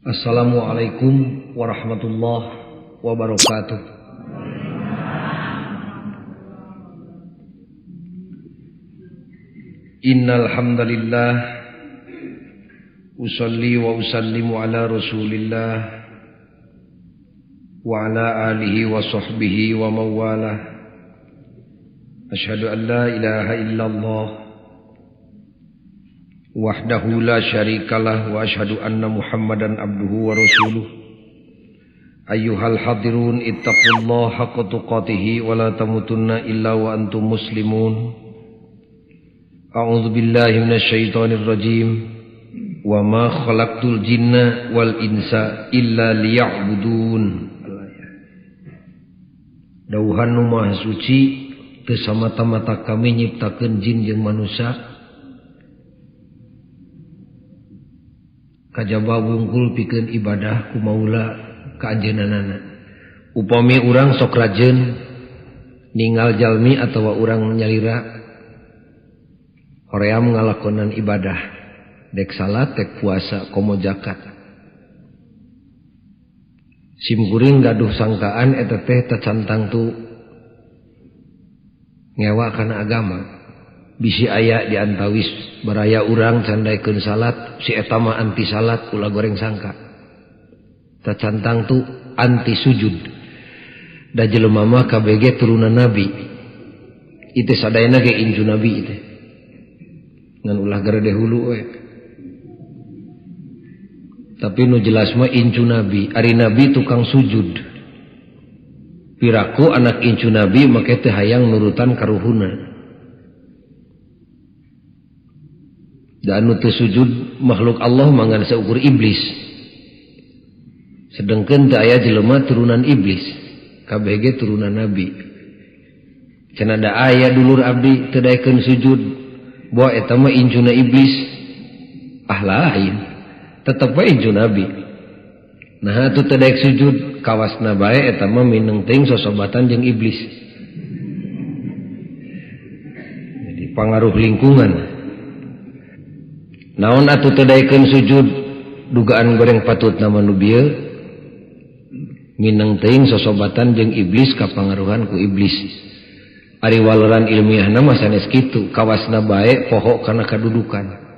Assalamualaikum warahmatullahi wabarakatuh. Innal hamdalillah usalli wa usallimu ala Rasulillah wa ala alihi wa sahbihi wa mawalah. Asyhadu an la ilaha illallah wahdahu la syarikalah wa asyhadu anna Muhammadan abduhu wa rasuluh. Ayyuhal hadirun ittaqullaha haqqa tuqatih wa la tamutunna illa wa antum muslimun. A'udzu billahi minasyaitonir rajim. Wa ma khalaqtul jinna wal insa illa liya'budun. Dauhan nu maha suci teu samata-mata kami nyiptakeun jin jeung manusia kajaba wungkul pikeun ibadah ku maula ka anjeunana. Upami urang sok rajeun ningal jalmi atawa urang nyalira hoream ngalakonan ibadah dek salat dek puasa komo zakat. Simkuring gaduh sangkaan eta teh tacantang tu ngewa kana agama. Bisi aya di antawis baraya urang candaikeun salat si eta mah anti salat ulah goreng sangka. Tacantang tu anti sujud. Da jelema mah KBG turunan nabi. Itu sadayana ge inju nabi itu. Ngan ulah garede hulu we. Tapi nu jelas mah incu nabi, ari nabi tukang sujud. Piraku anak incu nabi make teu hayang nurutan karuhuna. Da anu teu sujud makhluk Allah mangan seukur iblis. Sedengkeun teu aya jelema turunan iblis, kabeh ge turunan nabi. Cenah da aya dulur abdi teu daekeun sujud, bahwa eta mah incuna iblis. Ah lain, tetep we incu nabi. Nah atuh teu daek sujud kawasna bae eta mah mineng teuing sosobatan jeung iblis. Jadi pangaruh lingkungan. Naon atuh teu daekeun sujud dugaan goreng patutna manu bieu mineng teuing sosobatan jeung iblis kapangaruhan ku iblis. Ari waleran ilmiahna mah sanes kitu, kawasna bae poho kana kadudukan.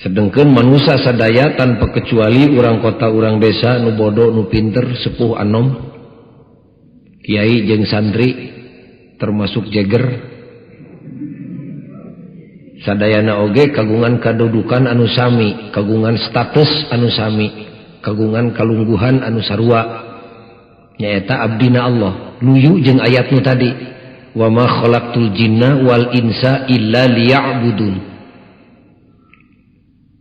Sedengkeun manusia sadaya tanpa kecuali urang kota urang desa nu bodoh nu pinter sepuh anom kiai jeung santri termasuk jeger sadayana oge kagungan kadudukan anu sami, kagungan status anu sami, kagungan kalungguhan anu sarua nyaeta abdina Allah. Luyu jeung ayat nu tadi wa ma khalaqtul jinna wal insa illa liya'budun.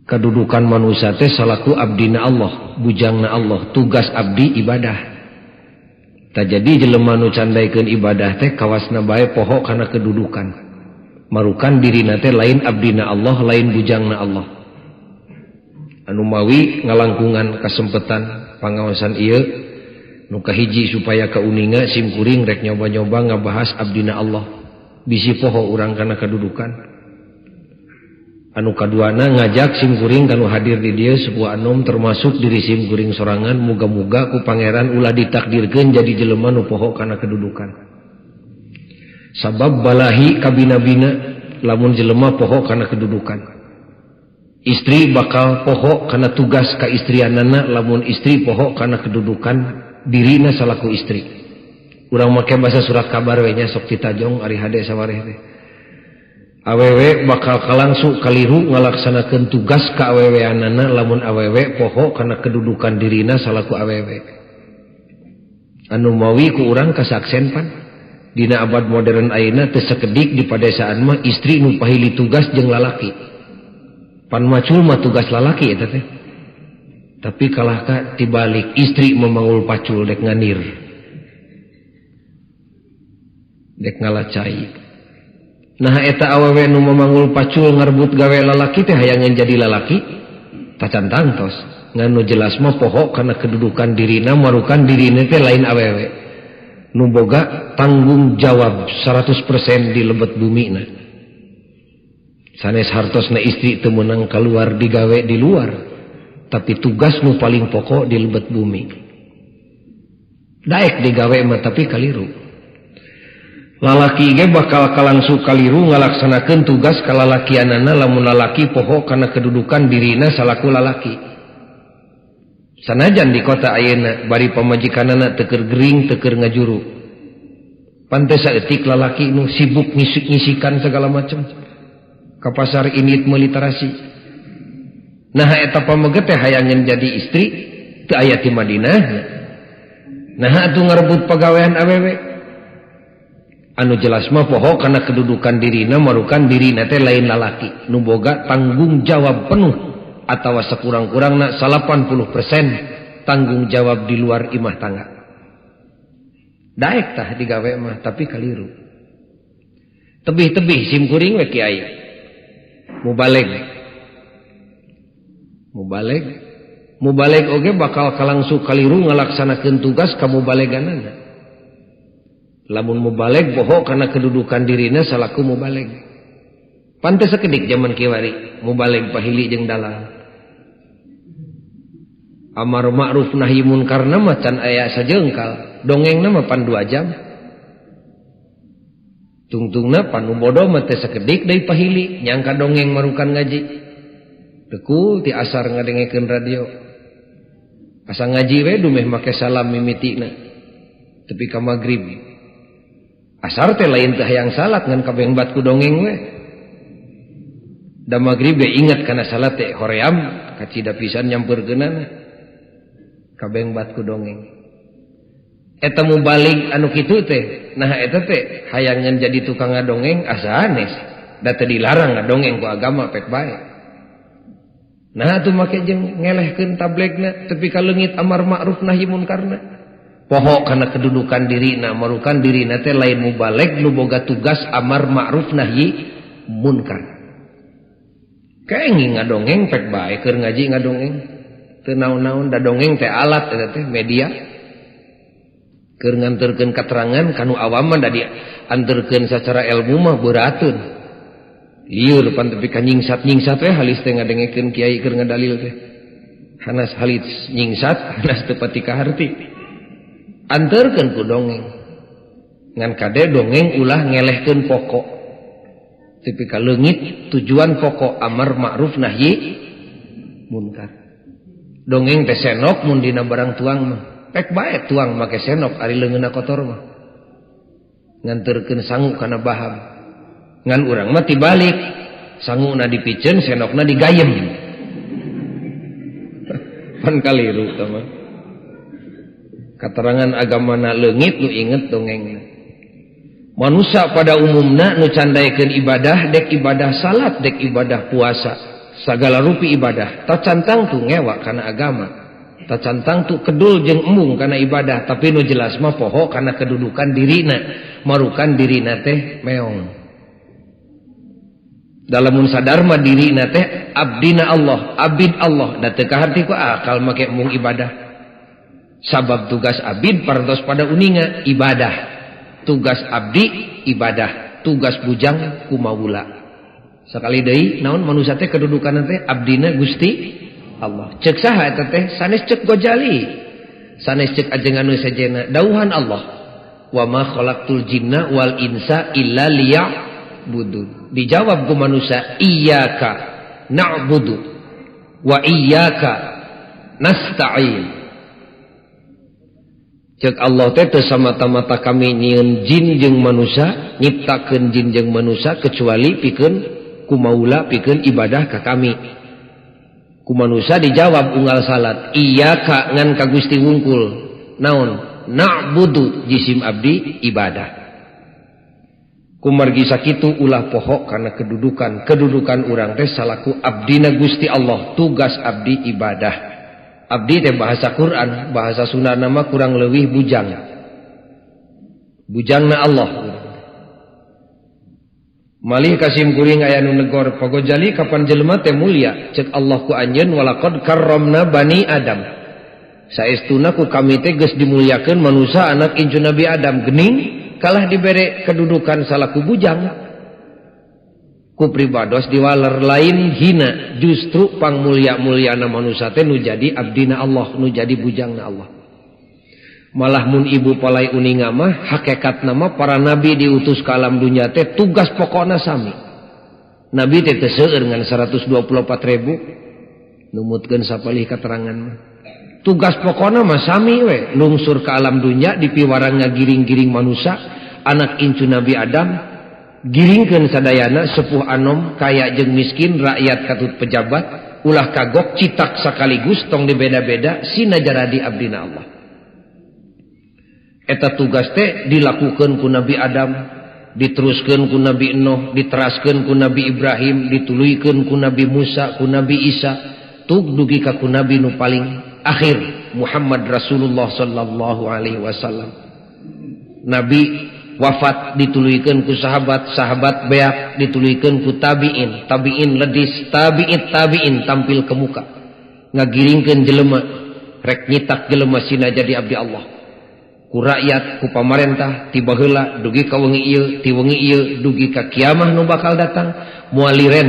Kedudukan manusia teh salaku abdina Allah, bujangna Allah, tugas abdi ibadah. Tak jadi jelema nu candaikeun ibadah teh kawasna bae poho kana kedudukan. Marukan dirina teh lain abdina Allah, lain bujangna Allah. Anu mawi ngalangkungan kasempetan pangaosan ieu nu kahiji supaya kauninga simkuring rek nyoba-nyoba ngabahas abdina Allah. Bisi poho urang kana kedudukan. Anu kaduana ngajak simkuring kanu hadir di dieu sebuah anom termasuk diri simkuring sorangan muga-muga ku pangeran ulah ditakdirkeun jadi jelema nu poho kana kedudukan. Sabab balahi kabina-bina lamun jelema poho kana kedudukan. Istri bakal poho kana tugas kaistrianana lamun istri poho kana kedudukan dirina salaku istri. Urang make basa surat kabar we nya sok ditajong ari hade sawareh teh. Awewe bakal kalangsu kaliru ngalaksanakeun tugas ka aweweanana lamun awewe poho kana kedudukan dirina salaku awewe. Anu mawi ku urang kasaksen pan dina abad modern ayeuna teu sakedik di padesaan mah istri nu pahili tugas jeung lalaki. Pan macul mah tugas lalaki eta teh. Tapi kalah ka tibalik istri memangul pacul dek nganir. Dek ngalacai. Nah eta awewe nu memangul pacul ngarbut gawe lalaki teh hayangan jadi lalaki tacantang tos nganu jelas mah poho kana kedudukan dirina marukan dirina teh lain awewe nu boga tanggung jawab 100% di lebet bumina. Sanes hartosna istri teu meunang keluar digawe di luar tapi tugasmu paling pokok di lebet bumi. Daek digawe mah tapi kaliru. Lalaki ge bakal kalangsu kaliru ngalaksanakeun tugas kalalakianana lamun lalaki poho kana kedudukan dirina salaku lalaki. Sanajan di kota ayeuna bari pamajikanana teu keur gering teu keur ngajuru. Pantes saeutik lalaki nu sibuk ngisikan segala macam. Ka pasar init meliterasi. Nah eta pamege teh hayangeun jadi istri teu aya ti Madinah. Nah atuh ngarebut pagawean awewe. Anu jelas mah poho kana kedudukan dirina marukan dirina teh lain lalaki nu boga tanggung jawab penuh atawa sakurang-kurangna 80% tanggung jawab di luar imah tangga. Daek tah digawe mah tapi kaliru. Tebih-tebih simkuring we kiai. Mubaleg oge bakal kalangsu kaliru ngalaksanakeun tugas ka mubaleganana. Lamun mubaleg bohong karena kedudukan dirina salaku mubaleg. Pantes sakedik zaman kiwari mubaleg pahili jeung dalang. Amar ma'ruf nahi munkar nama can aya sajengkal. Dongeng nama pan 2 jam. Tungtungna pan bodoh mah teh sakedik deui pahili nyangka dongeng marukan ngaji. Tekul ti asar ngadengekeun radio. Asa ngaji we dumeh make salam mimitina. Tepi ka magrib. Asar teh lain teh hayang salat ngan kabeng bat ku dongeng we. Da magrib ge ingat kana salat teh hoream kacida pisan nyampeurkeunana. Kabeng bat ku dongeng. Eta mubalik anu kitu teh, nah eta teh hayangan jadi tukang ngadongeng asa anes. Da teu dilarang ngadongeng ku agama pek bae. Nah atuh make jeung ngelehkeun tablegna tepi ka leungit amar ma'ruf nahi munkarna. Poho kana kedudukan dirina marukan dirina teh lain mubaleg nu boga tugas amar ma'ruf nahi munkar. Kaengi ngadongeng pek bae keur ngaji ngadongeng. Teu naon-naon da dongeng teh alat eta teh media. Keur nganterkeun katerangan kanu awam mah da dianterkeun sacara ilmu mah beurateun. Lieur pan tepi ka nyingsat-nyingsat we halis teh ngadengekeun kiai keur ngadalil teh. Hanas halis nyingsat, hanas teu pati kaharti. Anterkeun ku dongeng ngan kade dongeng ulah ngelehkeun pokok tepi ka leungit tujuan pokok amar ma'ruf nahi munkar. Dongeng teh senok mun dina barang tuang mah pek bae tuang make senok ari leungeunna kotor mah nganterkeun sangu kana baham ngan urang mah tibalik sanguna dipiceun senokna digayem. Pan kaliru tah mah. Katerangan agamana leungit nu inget dongengna. Manusia pada umumna nu candaekeun ibadah dek ibadah salat dek ibadah puasa sagala rupi ibadah tacantang tu ngewa kana agama tacantang tu kedul jeung embung kana ibadah tapi nu jelas mah poho kana kedudukan dirina marukan dirina teh meong. Dalamun sadar mah dirina teh abdina Allah abid Allah da teu kaharti ku akal make embung ibadah. Sabab tugas abid parantos pada uninga ibadah. Tugas abdi ibadah. Tugas bujang kumaula. Sakali deui naon manusia teh kedudukan teh abdina Gusti Allah. Ceuk saha eta teh? Sanes ceuk Ghazali. Sanes ceuk ajengan sejenna dawuhan Allah. Wa ma khalaqtul jinna wal insa illa liya'budun. Dijawab ku manusia iyyaka na'budu wa iyyaka nasta'in. Cek Allah teh teu samata-mata kami nyieun jin jeung manusia, nyiptakeun jin jeung manusia kecuali pikeun kumaula pikeun ibadah ka kami. Ku manusia dijawab unggal salat, iyyaka ngan ka Gusti wungkul. Naon? Na'budu jisim abdi ibadah. Kumargi sakitu ulah poho kana kedudukan urang teh salaku abdina Gusti Allah, tugas abdi ibadah. Abdi teh bahasa Quran, bahasa Sunda nama kurang leuwih bujang. Bujangna Allah. Malih kasim kuring aya nu negor pagojali kapan jelema teh mulia, ceuk Allah ku anjeun walaqad karramna bani Adam. Saestuna ku kami teh geus dimuliakeun manusia anak incu Nabi Adam geuning kalah dibere kedudukan salaku bujang. ku pribados diwaler lain hina, justru pangmulia-muliana manusia teh nu jadi abdina Allah, nu jadi bujangna Allah. Malah mun ibu palai uninga mah hakikat nama para nabi diutus ke alam dunia teh tugas pokokna sami. Nabi teh teu seueur ngan 124.000 numutkeun sapalih katerangan mah. Tugas pokokna mah sami we, lungsur ke alam dunia dipiwarang ngagiring-giring manusia, anak incu Nabi Adam, giringkeun sadayana sepuh anom, kaya jeung miskin, rakyat katut pejabat, ulah kagok citak sakaligus tong dibeda-beda sinajaradi abdina Allah. Eta tugas teh dilakukan ku Nabi Adam, diteruskan ku Nabi Nuh, diteraskan ku Nabi Ibrahim, dituluykeun ku Nabi Musa, ku Nabi Isa, tug dugi ka ku Nabi nu paling akhir Muhammad Rasulullah sallallahu alaihi wasallam. Nabi wafat dituluykeun ku sahabat beak, dituluykeun ku tabiin, tabiin ledis, tabiin tampil ke muka, ngagiringkeun jelema rek nyitak jelema sina jadi abdi Allah. Ku rakyat, ku pamarentah, ti baheula dugi ka wengi ieu, ti wengi ieu dugi ka kiamah nu bakal datang, moal liren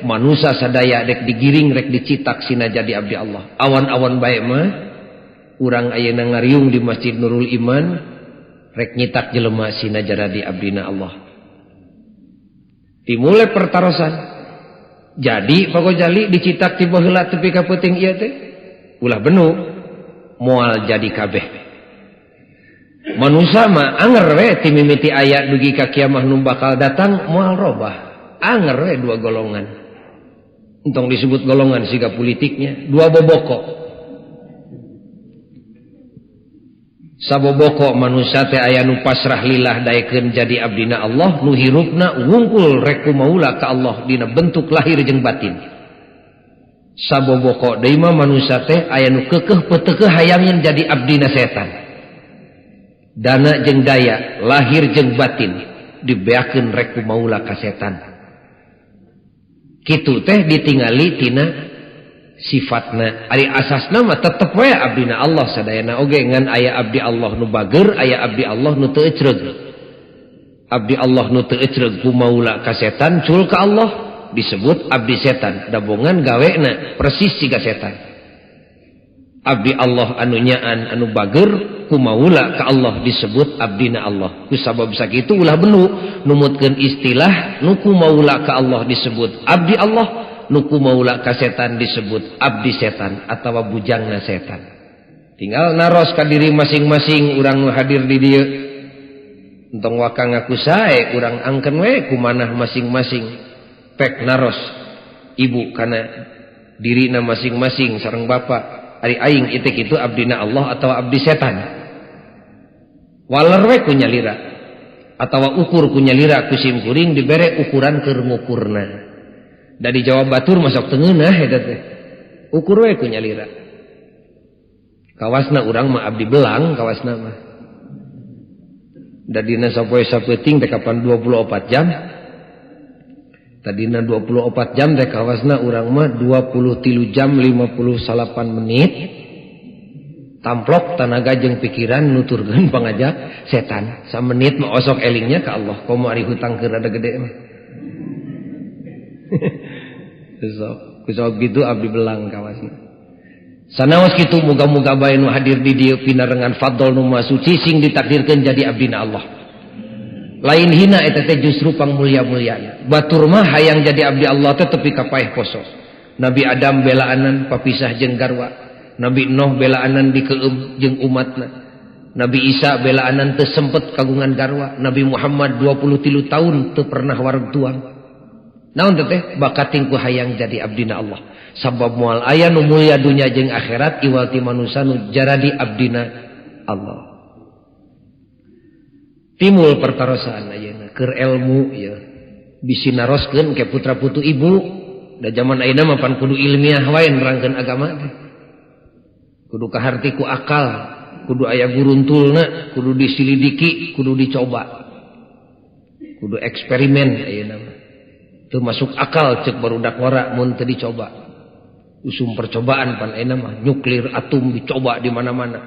manusia sadaya rek digiring rek dicitak sina jadi abdi Allah. Awan-awan bae mah urang ayeuna ngariung di Masjid Nurul Iman rek nyitak jelema sina jadi abdina Allah. Dimulai pertarosan. Jadi pagojali dicitak ti baheula tepi ka peuting ieu teh ulah benu moal jadi kabeh. Manusia mah anger we ti mimiti aya dugi ka kiamah nu bakal datang moal robah. Anger we dua golongan. Entong disebut golongan siga politiknya, dua boboko. Saboboko manusia teh aya nu pasrah lillah daekeun jadi abdina Allah, nu hirupna wungkul rek kumaula ka Allah dina bentuk lahir jeung batin. Saboboko deui mah manusia teh aya nu keukeuh peuteukeuh hayangin jadi abdina setan. Dana jeung daya, lahir jeung batin dibeakeun rek ku maula ka setan. Kitu teh ditingali tina sifatna. Ari asasna mah tetep we abdina Allah sadayana oge ngan aya abdi Allah nu bageur, aya abdi Allah nu teu ecreug. Abdi Allah nu teu ecreug ku maula ka setan cul ka Allah disebut abdi setan. Dabongan gawena persis siga setan. Abdi Allah anu nyaan anu bageur kumaula ka Allah disebut abdina Allah. Kusabab sakitu ulah benu numutkeun istilah nu kumaula ka Allah disebut abdi Allah, nu kumaula ka setan disebut abdi setan atawa bujangna setan. Tinggal naros ka diri masing-masing urang nu hadir di dieu. Entong waka ngaku sae urang angkeun we kumanah masing-masing. Pek naros ibu kana dirina masing-masing sareng bapa. Ari aing itik itu abdina Allah atau abdi setan. Waler we ku nyalira atawa ukur ku nyalira ku sim kuring dibere ukuran keur ngukurna. Da dijawab batur masuk teu ngeunah eta teh. Ukur we ku nyalira. Kawasna urang mah abdi belang kawasna mah. Da dina sapoe sapeuting teh kapan 24 jam. Tadina 24 jam teh kawasna urang mah 23 jam 58 menit. Tamplok tanaga jeung pikiran nuturkeun pangajak setan. Samenit mah osok elingnya ka Allah. Komo ari hutang keur rada gede mah. Kusok gitu abdi belang kawasna. Sanaos kitu muga-muga bae nu hadir di dieu pinarengan fadl nu maha suci sing ditakdirkeun jadi abdina Allah. Lain hina eta teh justru pangmulia-muliaan. Batur mah hayang jadi abdi Allah teh tepi ka paeh poso. Nabi Adam belaanan papisah jeung garwa. Nabi Nuh belaanan dikeueum jeung umatna. Nabi Isa belaanan teu sempet kagungan garwa. Nabi Muhammad 23 tahun teu pernah wareg tuang. Naon teh bakating ku hayang jadi abdina Allah. Sabab moal aya nu mulia dunya jeung akhirat iwal ti manusia nu jaradi abdina Allah. Timbul pertarosan ayeuna keur ilmu ya bisi naroskeun ke putra putu ibu da zaman ayeuna mah pan kudu ilmiah wae nerangkeun agama teh kudu kaharti ku akal kudu aya guruntulna kudu disilidiki kudu dicoba kudu eksperimen ayeuna mah teu masuk akal ceuk barudak wara mun teu dicoba usum percobaan pan ayeuna mah nyuklir atom dicoba di mana-mana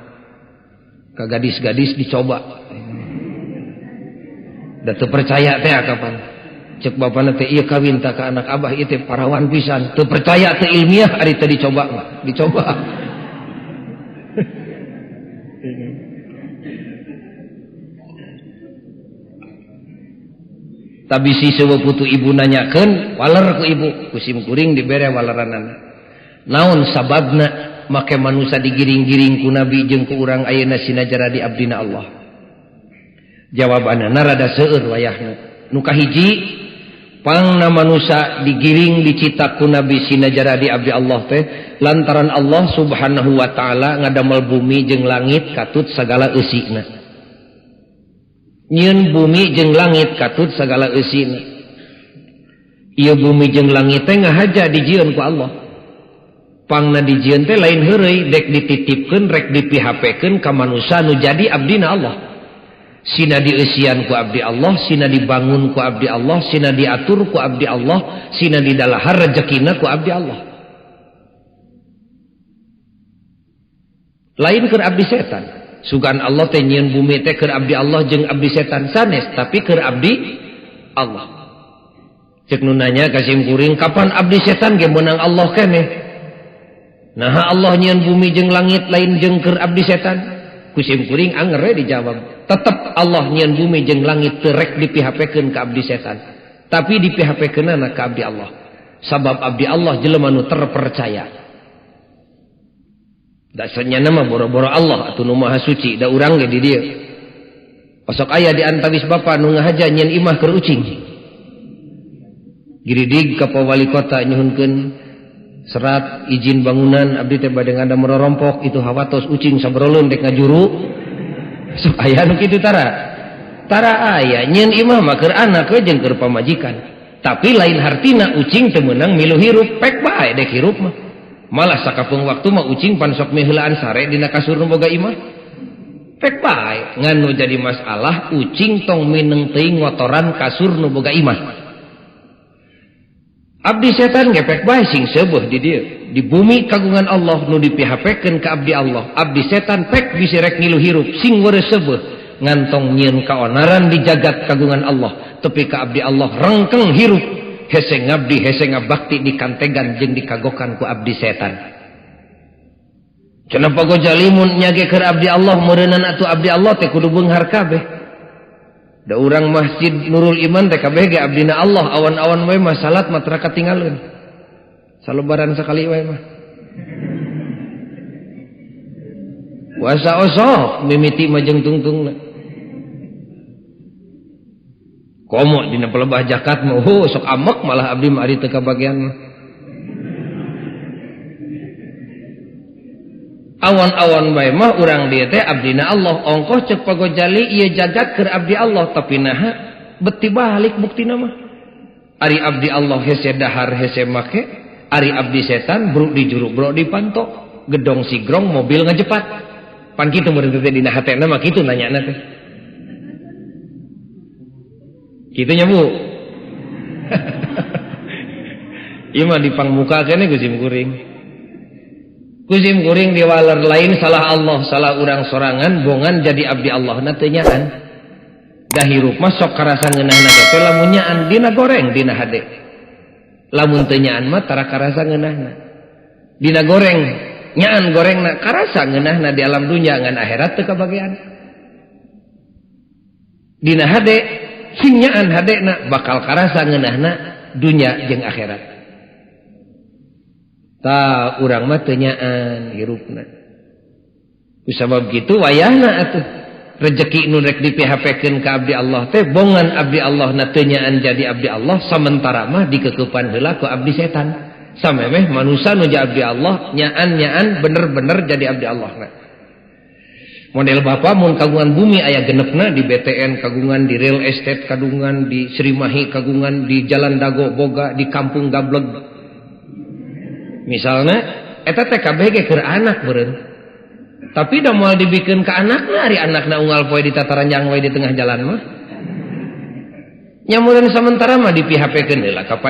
ka gadis-gadis dicoba. Da teu percaya teh kapan cek bapana teh ieu kawin tak ka anak abah ieu teh parawan pisan teu percaya teu ilmiah ari teh dicoba tabisi seweputu ibu nanyakeun waler ku ibu kusim kuring dibere waleranana naon sababna make manusia digiring-giring ku nabi jeung ku urang ayeuna sinajara di abdina Allah jawabanana rada seueur wayahna nu kahiji pangna manusia digiring dicita ku nabi sinajara di abdi Allah teh lantaran Allah subhanahu wa ta'ala ngadamel bumi jeung langit katut sagala eusina nyieun bumi jeung langit katut sagala eusina ieu bumi jeung langit teh ngahaja dijieun ku Allah pangna dijieun teh lain heureuy dek dititipkeun rek dipihapkeun ka manusia nu jadi abdina Allah sina dieusian ku abdi Allah sina dibangun ku abdi Allah sina diatur ku abdi Allah sina didalahar rezekina ku abdi Allah lain keur abdi setan sugan Allah teh nyieun bumi teh keur abdi Allah jeung abdi setan sanes tapi keur abdi Allah cek nu nanya kasim kuring kapan abdi setan ge meunang Allah keneh nah Allah nyieun bumi jeung langit lain jeung keur abdi setan kusim kuring anger dijawab tetep Allah nyieun bumi jeung langit teu rek dipihapkeun ka abdi setan tapi dipihapkeunana ka abdi Allah sabab abdi Allah jelema nu terpercaya dasarnya nama boro-boro Allah atau nu maha suci da urang ge di dieu osok aya di antawis bapa nu ngahaja nyieun imah keur ucing giridig ka wali kota nyuhunkeun serat izin bangunan abdi teh bade ngadam rorompok itu hawatos ucing sabrolun dek ngajuru sok aya nu kitu tara aya nyieun imah mah keur anak we jeung keur pamajikan tapi lain hartina ucing teu meunang milu hirup pek bae dek hirup mah malah sakapeung waktu mah ucing pan sok miheulaan sare dina kasur nu boga imah pek bae ngan nu jadi masalah ucing tong mineng teuing ngotoran kasur nu boga imah abdi setan ge pek bae sing seueuh di dieu di bumi kagungan Allah nu dipihapkeun ka abdi Allah abdi setan pek bisi rek ngilu hirup sing weureuh seueuh ngantong nyieun kaonaran di jagat kagungan Allah tepi ka abdi Allah rengkeng hirup hese ngabdi hese ngabakti dikantegan jeung dikagokan ku abdi setan cenah pagojali mun nyage keur abdi Allah meureunana atuh abdi Allah teh kudu beunghar kabeh da urang masjid Nurul Iman teh kabeh ge abdina Allah awan-awan we mah salat mah tara katinggalkeun salebaran sakali we mah puasa osok mimiti mah jeung tungtungna komo dina pelebah zakat mah sok amek malah abdi mah ari teu kabagian mah awan-awan bae mah urang dieu teh abdina Allah ongkoh cek pagojali ieu jagat keur abdi Allah tapi naha beti balik buktina mah ari abdi Allah hese dahar hese make ari abdi setan bruk di juru bruk dipantok gedong sigrong mobil ngajepat pan kitu meureun teh dina hatena mah kitu nanyana teh kitu nya Bu ieu mah dipangmuka keneh kusim kuring diwaler lain salah Allah salah urang sorangan bongan jadi abdi Allah na teu nyaan da hirup mah sok karasa ngeunahna teh lamun nyaan dina goreng dina hade lamun teu nyaan mah tara karasa ngeunahna dina goreng nyaan gorengna karasa ngeunahna di alam dunya ngan akhirat teu kabagean dina hade sing nyaan hadena bakal karasa ngeunahna dunya jeung akhirat ta urang mah teu nyaan hirupna kusabab kitu wayahna atuh rezeki nu rek dipihapkeun ka abdi Allah teh bongan abdi Allah na teu nyaan jadi abdi Allah sementara mah dikekeupan heula ku abdi setan samemeh manusia nu jadi abdi Allah nyaan bener-bener jadi abdi Allah na model bapa mun kagungan bumi aya genepna di BTN kagungan di real estate kagungan di Srimahi kagungan di Jalan Dago boga di Kampung Gableg misalnya eta teh kabeh ge keur anak beureun tapi da moal dibikeun ka anakna ari anakna unggal poe di tataranjang wae di tengah jalan mah nya meureun sementara mah dipihapkeun heula ka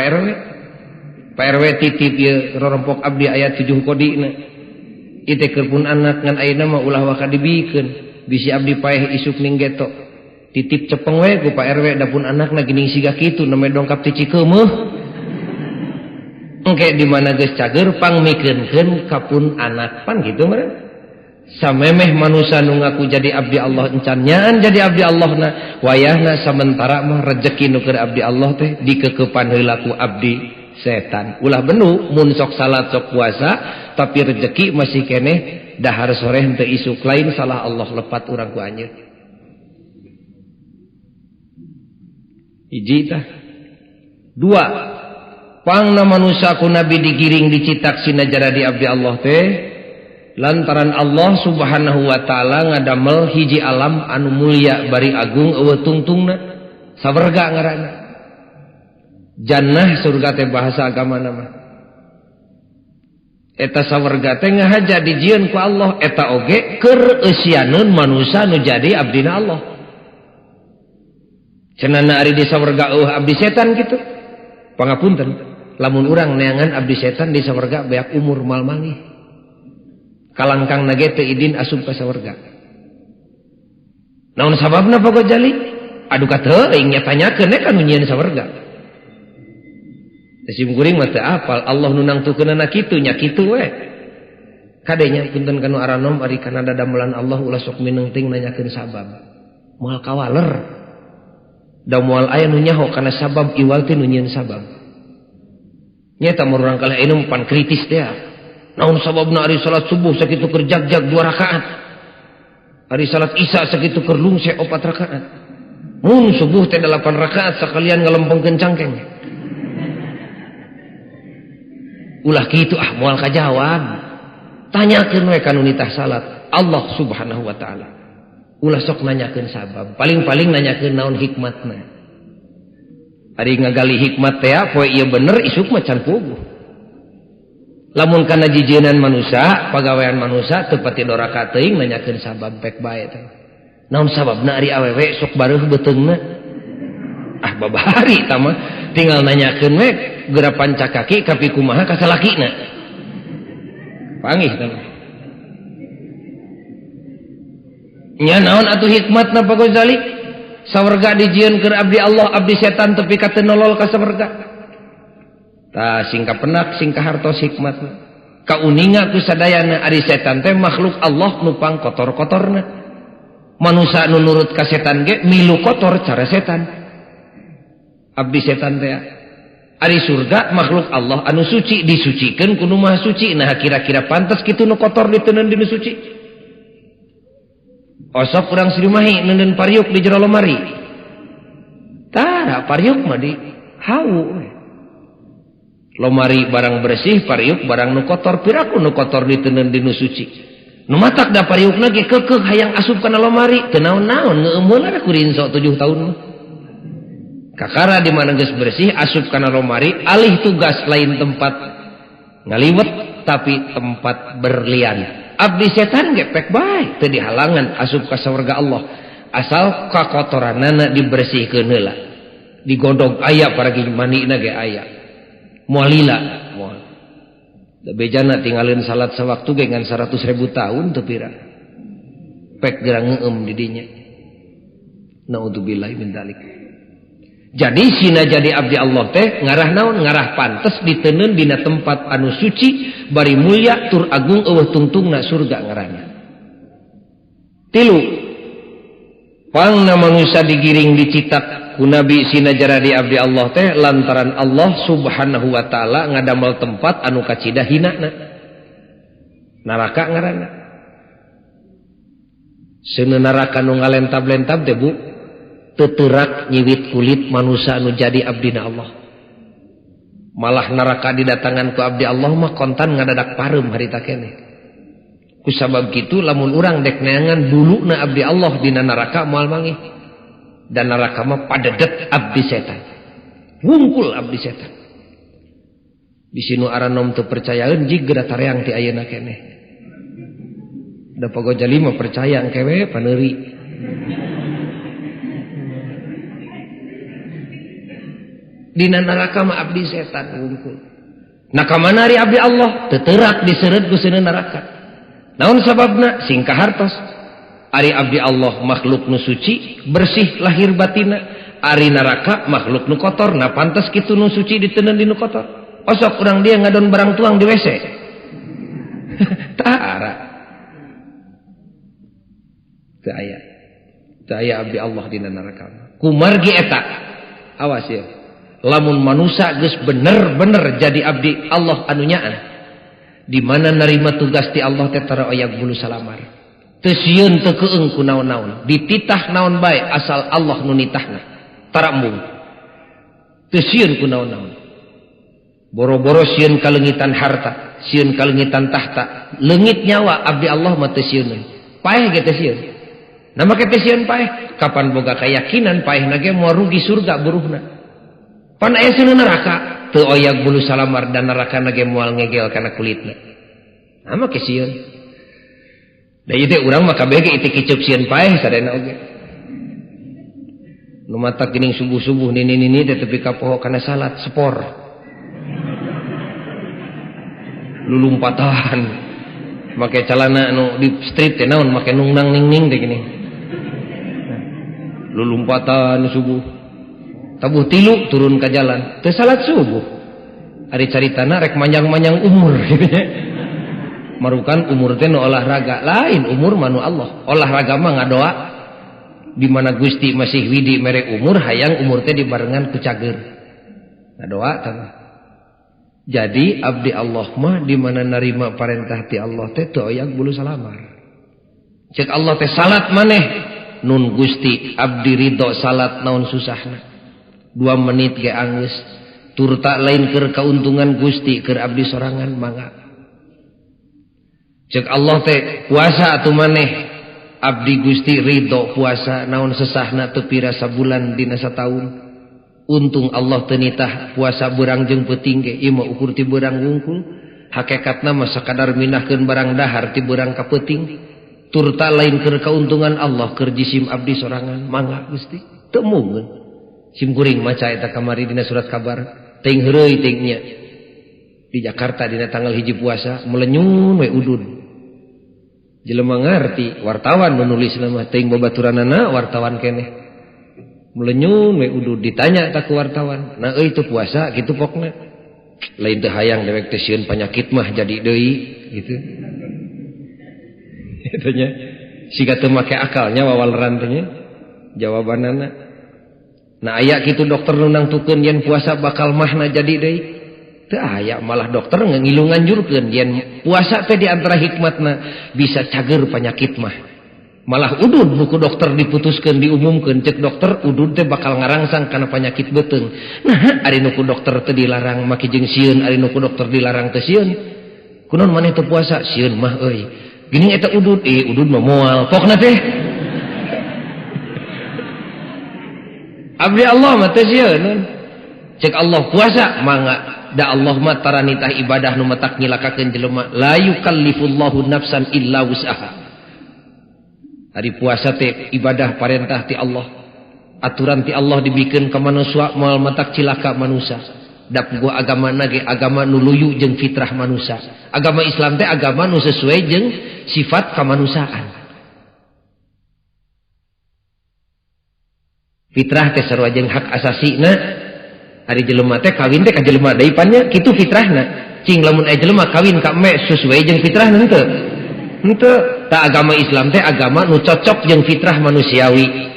Pak RW titip ieu rorompok abdi aya 7 kodina ieu teh keur pun anak ngan ayeuna mah ulah waka dibikeun bisi abdi paeh isuk ning geto titip cepeng we ku Pak RW dapun anakna geuning siga kitu namanya dongkap ti Cikeumeuh engke di mana geus cager pangmikeunkeun kapun anak pan kitu meureun samemeh manusia nu ngaku jadi abdi Allah encan nyaan jadi abdi Allahna wayahna sementara mah rezeki nu keur abdi Allah teh dikekepan heula ku abdi setan ulah benu mun sok salat sok puasa tapi rezeki masih keneh dahar sore henteu isuk lain salah Allah lepat urang ku anjeun hiji tah dua pangna manusia ku nabi digiring dicitak sinajara di abdi Allah teh lantaran Allah subhanahu wa ta'ala ngadamel hiji alam anu mulia bari agung eueuh tungtungna sawerga ngaranna jannah surga teh bahasa agama nama eta sawerga teh ngahaja dijieun ku Allah eta oge keur eusianeun manusia nu jadi abdina Allah cenana ari di sawerga abdi setan kitu pangapunten lamun urang neangan abdi setan di sawerga beak umur mal mangih kalangkang nage teu idin asup ka sawerga naon sababna Pak Ghazali adu ka teuing nya tanyakeun ka nu nyieun sawerga sim kuring mah teu apal Allah nu nangtukeunna kitu nya kitu we kadenya punten kanu aranom ari kana dadamelan Allah ulah sok minengting nanyakeun sabab moal kawaler da moal aya nu nyaho kana sabab iwal teh nu nyieun sabab nya ta murang kala anu pan kritis teh naon sababna ari salat subuh sakitu keur jag-jag 2 rakaat ari salat isya sakitu keur lungse 4 rakaat mun subuh teh 8 rakaat sakalian ngalempengkeun cangkeng ulah kitu moal kajawab tanyakeun we ka nu nitah salat Allah subhanahu wa ta'ala ulah sok nanyakeun sabab paling-paling nanyakeun naon hikmatna ari ngagali hikmat teh poe ieu bener isuk mah can puguh lamun kana jijienan manusia pagawean manusia teu pati doraka teuing nanyakeun sabab pek bae teh naon sababna ari awewe sok bareuh beuteungna babari tah mah tinggal nanyakeun we geura pancakaki kapi kumaha ka salakina pangih tah nya naon atuh hikmatna Pak Ghazali sawerga dijieun keur abdi Allah abdi setan tepi ka teu nolol ka sawerga tah singka penak singka hartos hikmatna kauninga ku sadayana ari setan teh makhluk Allah nu pangkotor-kotorna manusia nu nurut ka setan ge milu kotor cara setan abdi setan teh ari surga makhluk Allah anu suci disucikeun ku nu maha suci nah kira-kira pantes kitu nu kotor diteuneun di nu suci osok urang sirimahi neuneun pariuk di jero lemari tara pariuk mah di hawu lomari barang bersih pariuk barang nu kotor piraku nu kotor diteuneun di nu suci nu matak da pariukna ge keukeuh hayang asup kana lomari teu naon-naon ngeumeul ada kuring sok 7 tahun mah kakara di mana geus bersih asup kana lomari alih tugas lain tempat ngaliwet tapi tempat berlian abdi setan ge pek bae teu dihalangan asup ka sawarga Allah asal kakotoranna dibersihkeun heula digodog aya paragi manina ge aya mualila moal da bejana tinggalin salat sawaktu ge ngan 100.000 tahun teu pira pek geura ngeueum di dinya naudzubillahi min dzalik jadi sina jadi abdi Allah teh ngarah naon ngarah pantes diteuneun dina tempat anu suci bari mulia tur agung eueuh tungtungna surga ngaranna tilu pangna manusia digiring dicitak ku nabi sinajara di abdi Allah teh lantaran Allah subhanahu wa ta'ala ngadamel tempat anu kacida hinana neraka ngaranna seuneu neraka nu ngalentab-lentab teh Bu teterak nyiwit kulit manusia anu jadi abdina Allah malah neraka didatangan ku abdi Allah mah kontan ngadadak pareum harita keneh ku sabab kitu lamun urang dek neangan duluna abdi Allah dina neraka moal mangih dan neraka mah padedet abdi setan wungkul abdi setan di sinu aranom teu percayaeun jig geura tareang ti ayeuna keneh da Pak Ghazali mah percaya engkewe paneuri dina neraka mah abdi setan wungkul nah kamana ari abdi Allah teu teurak diseureut ku seuneu neraka naon sababna singka hartos Ari abdi Allah makhluk nu suci bersih lahir batina, ari neraka makhluk nu kotor. Nah pantas kitu nu suci diteuneun di nu kotor. Osok urang dia ngadon barang tuang di WC. Tara. Teu aya abdi Allah dina neraka. Kumargi eta. Awas ya. Lamun manusia geus bener-bener jadi abdi Allah anu nyaan, di mana narima tugas ti Allah teh tara oyak bulu salamar, teu sieun teu keung ku naon-naon, dititah naon bae asal Allah nu nitahna, tara embung, teu sieun ku naon-naon. Boro-boro sieun kalengitan harta, sieun kalengitan tahta, leungit nyawa abdi Allah mah teu sieun, paeh ge teu sieun. Nah make teu sieun paeh, kapan boga kayakinan paehna ge moal rugi surga buruhna. Pan aya sieun neraka teu oyak bulu salamar dan neraka ge moal ngegel kana kulitna. Ama ke sieun. Da ieu teh urang mah kabeh ge itik kicup sieun paeh sadayana oge. Nu matak geuning subuh-subuh nini teh tepi ka poho kana salat spor. Lulumpatan. Make calana anu di street teh naon make nungnang ning-ning teh gini. Lulumpatan subuh. Tabuh tilu turun ke jalan teu salat subuh, ari caritana rek manjang-manjang umur gitu nya. Marukan umur teh nu olahraga, lain umur manu Allah. Olahraga mah ngadoa di mana Gusti masih widi mere umur, hayang umur teh dibarengan ku cager. Ngadoa tah. Jadi abdi Allah mah di mana narima parentah ti Allah teh teu oyak bulu salamar. Ceuk Allah teh salat maneh, nun Gusti abdi ridho salat naon susahna. 2 menit ge anggeus, turta lain keur kauntungan Gusti keur abdi sorangan mangga. Ceuk Allah teh puasa atuh maneh, abdi Gusti ridho puasa naon sesahna teu pira sabulan dina sataun. Untung Allah teu nitah puasa beurang jeung peuting ge, ieu mah ukur ti beurang wungkul. Hakikatna mah sakadar minahkeun barang dahar ti beurang ka peuting. Turta lain keur kauntungan Allah keur jisim abdi sorangan mangga Gusti. Teu mungkin. Simkuring maca eta kamari dina surat kabar teuing heureuy teuing nya di Jakarta dina tanggal 1 puasa melenyun we udud jelema ngarti wartawan nu nulis mah teuing babaturanana wartawan keneh melenyun we udud ditanya eta ku wartawan nah euy teu puasa kitu pokna lain teu hayang dewek teh sieun panyakit mah jadi deui gitu eta nya siga teu make akalnya wawaleran teh nya jawabanana. Nah aya kitu dokter nu nangtukeun yen puasa bakal mahna jadi deui. Teu aya malah dokter ngilu nganjurkeun yen puasa teh di antara hikmatna bisa cager penyakit mah. Malah udud buku dokter diputuskeun diumumkeun ceuk dokter udud teh bakal ngarangsang kana penyakit beuteung. Nah ari nu ku dokter teu dilarang make jeung sieun, ari nu ku dokter dilarang teu sieun. Kunaon maneh teu puasa? Sieun mah euy. Gini eta udud, udud mah moal. Pokna teh abdi Allah mah teu sieun. Ceuk Allah puasa mangga da Allah mah tara nitah ibadah nu matak nyilakakeun jelema. La yukallifullahu nafsan illa wus'aha. Ari puasa teh ibadah parentah ti Allah. Aturan ti Allah dibikeun ka manusia moal matak cilaka manusia. Da gua agamana ge agama nu luyu jeung fitrah manusia. Agama Islam teh agama nu sesuai jeung sifat kamanusiaan. Fitrah teh sarua jeung hak asasina. Ari jelema teh kawin teh ka jelema deui pannya kitu fitrahna. Cing lamun aya jelema kawin ka eme sesuai jeung fitrahna henteu. Henteu. Ta agama Islam teh agama nu cocok jeung fitrah manusiawi.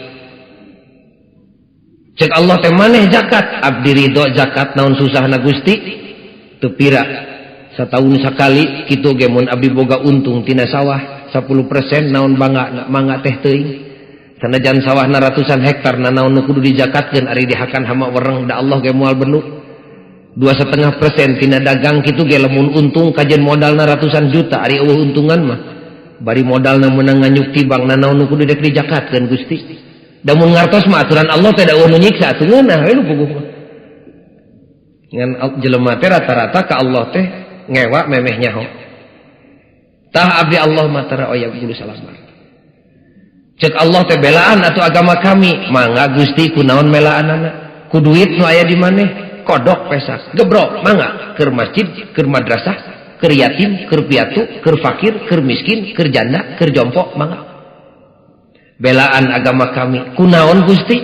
Ceuk Allah teh maneh zakat, abdi ridho zakat naon susahna Gusti teu pira. Sataun sakali kitu ge mun abdi boga untung tina sawah 10% naon mangga teh teuing. Sanajan sawahna ratusan hektar naon nu kudu dijakatkeun ari dihakan hama wereng da Allah ge moal benuk 2,5% tina dagang kitu ge lamun untung kajen modalna ratusan juta ari eueuh untungan mah bari modalna meunang nganyuk tibang naon nu kudu dek dijakatkeun Gusti da mun ngartos mah aturan Allah teh da eueuh nu nyiksa atuh ngeunah we nu puguh mah ngan jelema teh rata-rata ka Allah teh ngewa memeh nyaho tah abdi Allah mah tara oyak bulu salamar. Cek Allah teh belaan atau agama kami mangga Gusti kunaon melaanana ku duit nu aya di maneh kodok pesak gebrok mangga keur masjid keur madrasah keur yatim keur piatu keur fakir keur miskin keur janda keur jompo mangga belaan agama kami kunaon Gusti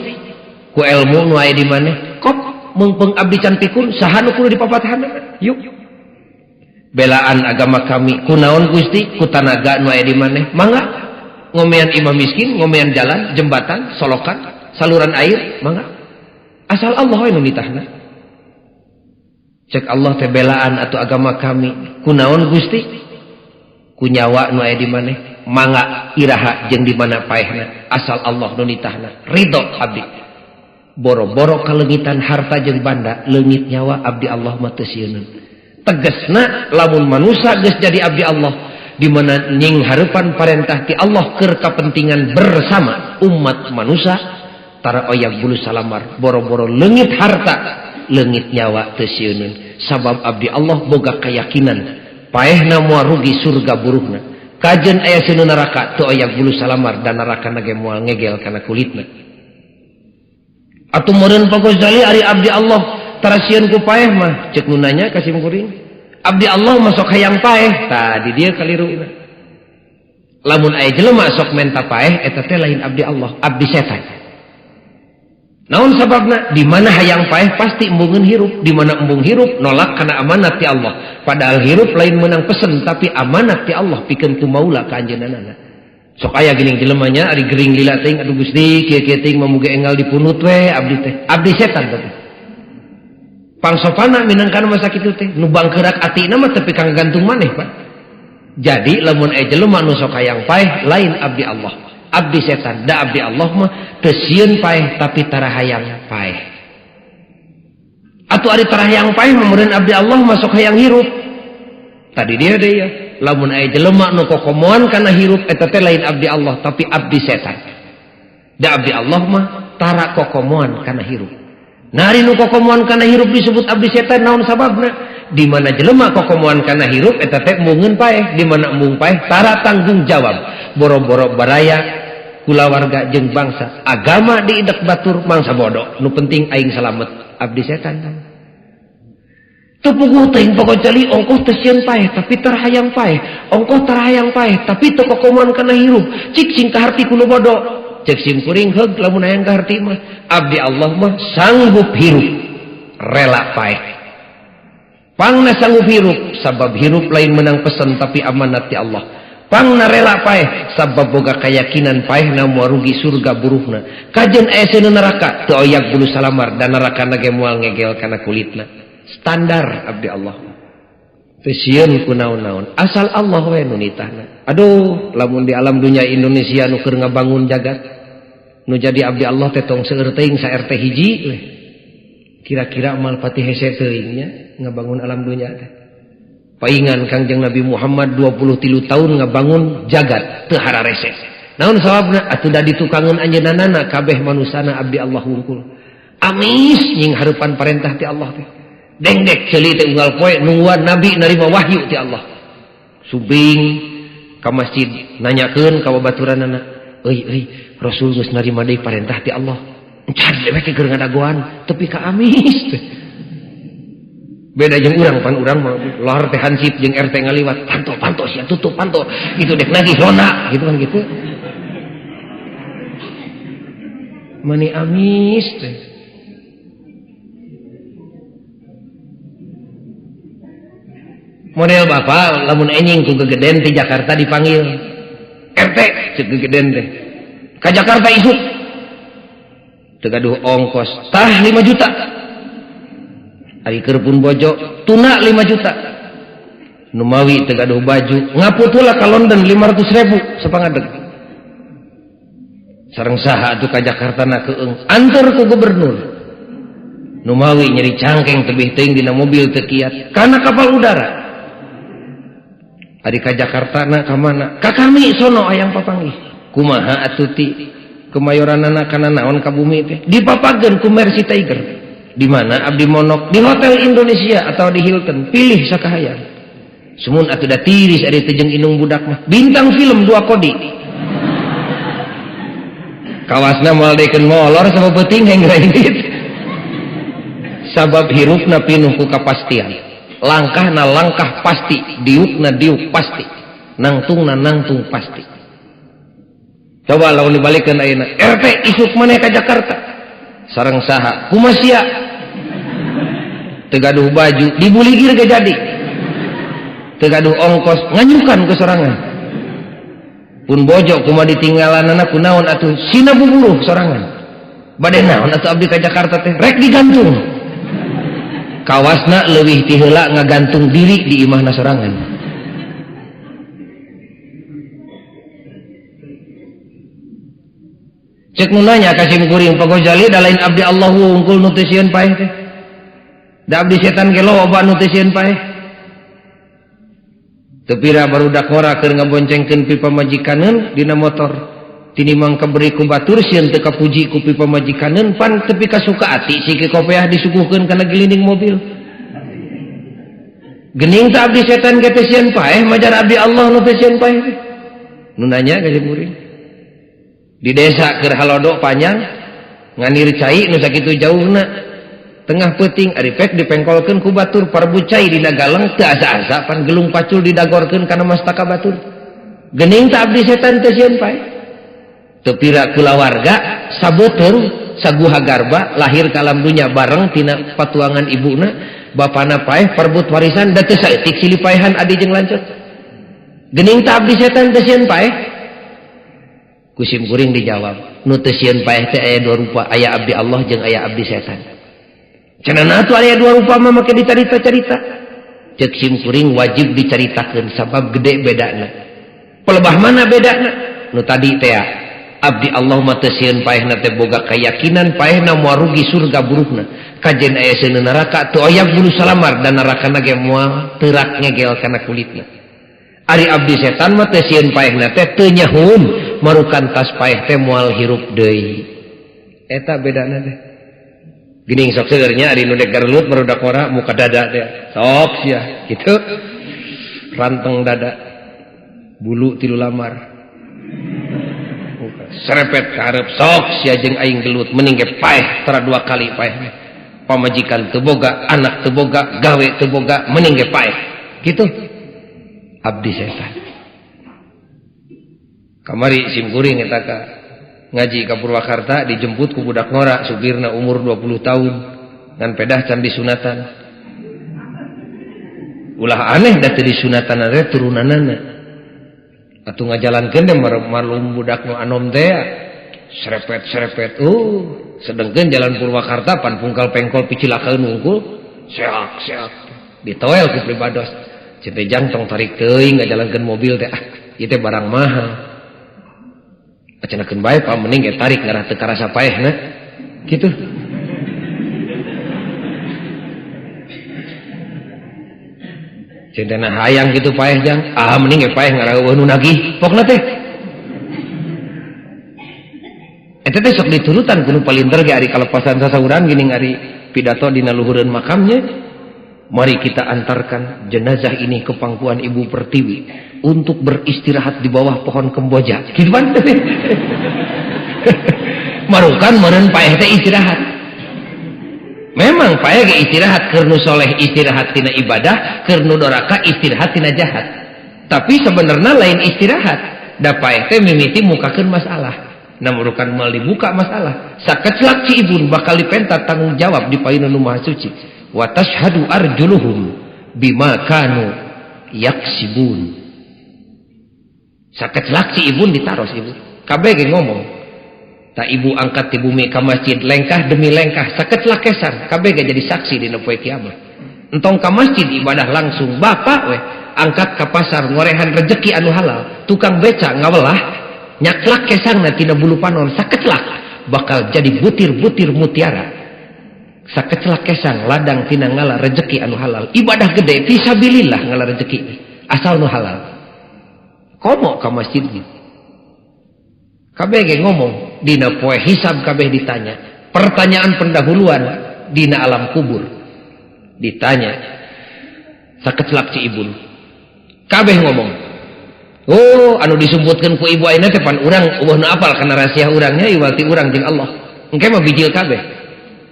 ku ilmu nu aya di maneh kok mengpeng abdi can pikun saha nu kudu dipapatahan yuk belaan agama kami kunaon Gusti ku tanaga nu aya di maneh mangga ngomean imam miskin ngomean jalan jembatan solokan saluran air mangga asal Allah we nu nitahna cek Allah teh belaan atuh agama kami kunaon Gusti ku nyawa nu aya di maneh mangga iraha jeung di mana paehna asal Allah nu nitahna ridho abdi boro-boro kalengitan harta jeung banda leungit nyawa abdi Allah mah teu sieun tegasna lamun manusia geus jadi abdi Allah di mana nying hareupan parentah ti Allah keur kapentingan bersama umat manusia tara oyak bulu salamar boro-boro leungit harta leungit nyawa teu sieun sabab abdi Allah boga keyakinan paehna moal rugi surga buruhna kajen aya sieun neraka teu aya bulu salamar dan neraka ge moal ngegel kana kulitna atuh meureun Pak Ghazali ari abdi Allah tara sieun ku paeh mah ceuk nu nanya ka sim kuring abdi Allah masuk hayang paeh tadi dia kaliruna lamun aya jelema sok menta paeh eta teh lain abdi Allah abdi setan naon sababna di mana hayang paeh pasti embungeun hirup di mana embung hirup nolak kana amanat ti Allah padahal hirup lain menang pesen tapi amanat ti Allah pikeun tu maula ka anjeunana sok aya geuning jelemanya ari gering lila teuing aduh Gusti kieu-kieu teuing mamuga enggal dipunut we abdi teh abdi setan teh pangsopana minangkan masa kitu teh nu bangkeurak atina mah teu pikang gantung maneh Pak jadi lamun aya jelema nu sok hayang paeh lain abdi Allah abdi setan da abdi Allah mah teu sieun paeh tapi tara hayang paeh atuh ari tara hayang paeh mah meureun abdi Allah masuk hayang hirup tadi dia deui ya lamun aya jelema nu kokomoan kana hirup eta teh lain abdi Allah tapi abdi setan da abdi Allah mah tara kokomoan kana hirup nari nu kokomoan kana hirup disebut abdi setan naon sababna di mana jelema kokomoan kana hirup eta teh embungeun paeh di mana embung paeh tara tanggung jawab boro-boro baraya kulawarga jeung bangsa agama diidek batur mangsa bodoh nu penting aing salamet abdi setan teu puguh teuing Ghazali ongkoh teu sieun paeh tapi tara hayang paeh ongkoh tara hayang paeh tapi teu kokomoan kana hirup cik sing kaharti kuno bodoh cek sim kuring heug lamun hayang kaharti mah abdi Allah mah sanggup hirup rela paeh pangna sanggup hirup sabab hirup lain menang pesen tapi amanat ti Allah pangna rela paeh sabab boga keyakinan paehna moal rugi surga buruhna kajen aya sieun neraka teu oyak bulu salamar dan neraka ge moal ngegel kana kulitna standar abdi Allah teu sieun ku naon-naon asal Allah we nu nitahna aduh lamun di alam dunia Indonesia nu keur ngabangun jagat nu jadi abdi Allah teh tong seueur teuing sa RT hiji we kira-kira mal pati hese teuing nya ngabangun alam dunia teh paingan Kangjeng Nabi Muhammad 23 tahun ngabangun jagat teu hararese naon sababna atuh da ditukangeun anjeunana kabeh manusana abdi Allah hungkul amis nying hareupan parentah ti Allah teh dengdek ceuli teh unggal poe nungguan nabi narima wahyu ti Allah subing ka masjid nanyakeun ka babaturanana euy Rasul geus narima deui parentah ti Allah encan we ke keur ngadagoan tepi ka amis teh beda jeung urang pan urang mah lahar teh hansip jeung RT ngaliwat panto sia tutup panto gitu dek nagih rona gitu kan gitu mani amis teh model bapak lamun enjing ku gegeden di Jakarta dipanggil RT ceuk gegeden teh ka Jakarta isuk teu gaduh ongkos tah 5 juta ari keur pun bojo tuna 5 juta numawi teu gaduh baju ngaput heula ka London 500.000 sapangadeg sareng saha atuh ka Jakarta na keung antar ku gubernur numawi nyeri cangkeng tebih teuing dina mobil teu kiat kana kapal udara ari ka Jakarta na ka mana ka kami sono hayang papanggih kumaha atuh ti kemayoranana kana naon ka bumi teh dipapageun ku Mercy Tiger di mana abdi monok di Hotel Indonesia atau di Hilton pilih sakahayang semun atuh da tiris ari teh jeung indung budak mah bintang film 2 kodi kawasna moal dekeun molor sama peuting heng grindit sabab hirupna pinuh ku kapastian langkahna langkah pasti diukna diuk pasti nangtungna nangtung pasti Coba lawan dibalikkan ayeuna. RT isuk maneh ka Jakarta. Sareng saha? Kumasia. Teu gaduh baju, dibuligir ge jadi. Teu gaduh ongkos, nganyukan ke sorangan. Pun bojo kumaha ditinggalanana kunaon atuh? Sina buburuh sorangan. Bade naon atuh abdi ka Jakarta teh? Rek digantung. Kawasna leuwih ti heula ngagantung diri di imahna sorangan. Cek nunanya kasim kuring Pak Ghazali da lain abdi Allah wungkul nu teu sieun paeh teh. Da abdi setan ge loba nu teu sieun paeh. Teu pira barudak ngora keur ngaboncengkeun pipa majikaneun dina motor. Tinimang kaberi ku batur sieun teu kapuji ku pipa majikaneun pan tepi kasuka ati sike kopiah disuguhkeun kana gelinding mobil. Gening teh abdi setan ge teu sieun paeh majar abdi Allah nu teu sieun paeh teh. Nunanya kasim kuring. Di desa keur halodok panjang nganir cai nu sakitu jauhna tengah peuting ari pek dipengkolkeun ku batur parbu cai dina galeng teu asa-asa pan gelung pacul didagorkeun kana mastaka batur. Geuning teh abdi setan teu sieun paeh. Teu pira kulawarga sabeuteung saguha garba lahir ka alam dunya bareng tina patuangan ibuna bapana paeh perebut warisan da teu saeutik silih paehan adi jeung lanceuk. Geuning teh abdi setan teu sieun paeh. Kusim kuring dijawab, nu teu sieun paeh teh aya dua rupa, aya abdi Allah jeung aya abdi setan. Cenana atuh aya dua rupa mah make dicarita-carita. Ceuk sim kuring wajib dicaritakeun sabab gede bedana. Pelebah mana bedana? Nu tadi teh abdi Allah mah teu sieun paehna teh boga kayakinan paehna moal rugi surga buruhna. Kajen aya seuneun neraka teu aya bulu salamar dan nerakana ge moal teurak ngegel kana kulitna. Ari abdi setan mah teu sieun paehna teh teu nyahun marukan tas paeh teh moal hirup deui. Eta bedana teh. Geuning sok seueur nya ari nu dek garelut barudak ora muka dada teh. Sok sia kitu. Ranteng dada. Bulu tilu lamar. Serepet ka hareup sok sia jeung aing gelut mending ge paeh tara dua kali paehna. Pamajikan teu boga, anak teu boga, gawe teu boga, mending ge paeh. Kitu. Abdi setan. Kamari sim kuring eta ka ngaji ka Purwakarta dijemput ku budak ngora supirna umur 20 tahun ngan pedah can disunatan. Ulah aneh da teu disunatan teh turunanana. Atuh ngajalankeun teh malum budak nu anom teh serepet-serepet. Sedengkeun jalan Purwakarta pan pungkal pengkol picilakaeun unggul seak-seak ditoel ku pribados. Cepejang tong tarik teuing ngajalankeun mobil teh ieu teh barang mahal. Acanakeun bae pa mending ge tarik ngarah teu karasa paehna. Kitu. Cendana hayang kitu paeh jang. Mending ge paeh ngarah eueuh nu nagih. Pokna teh. Eta teh sok diturutan kudu palinter ge ari kalepasan sasaurang geuning ari pidato dina luhureun makamnya. Mari kita antarkan jenazah ini ke pangkuan Ibu Pertiwi untuk beristirahat di bawah pohon kemboja. Gitu kan? Marukan meureun paeh teh istirahat. Memang paeh ge istirahat keur nu soleh istirahat tina ibadah, keur nu doraka istirahat tina jahat. Tapi sebenarnya lain istirahat. Da paeh teh mimiti mukakeun masalah. Namurukan mal dibuka masalah. Sakeclak ci ibun bakal dipentat tanggung jawab di paeuna nu maha suci. Wa tashhadu arjuluhum bima kanu yaksibun. Sakeclak si ibun ditaros ibu. Kabeh ge ngomong. Ta ibu angkat ti bumi ka masjid lengkah demi lengkah sakeclak kesan. Kabeh ge jadi saksi dina poe kiamat. Entong ka masjid ibadah langsung bapak we angkat ka pasar ngorehan rejeki anu halal. Tukang beca ngawelah nyaklak kesangna tina bulu panon sakeclak bakal jadi butir-butir mutiara. Sakeclak kesang ladang tina ngala rejeki anu halal ibadah gede fisabilillah ngala rejeki asal nu halal komo ka masjid gitu kabeh ge ngomong dina poe hisab kabeh ditanya pertanyaan pendahuluan dina alam kubur ditanya sakeclak ci ibun kabeh ngomong anu disebutkeun ku ibu ayeuna teh pan urang eueuh nu apal kana rahasia urangnya iwal ti urang jeung Allah engke mah bijil kabeh.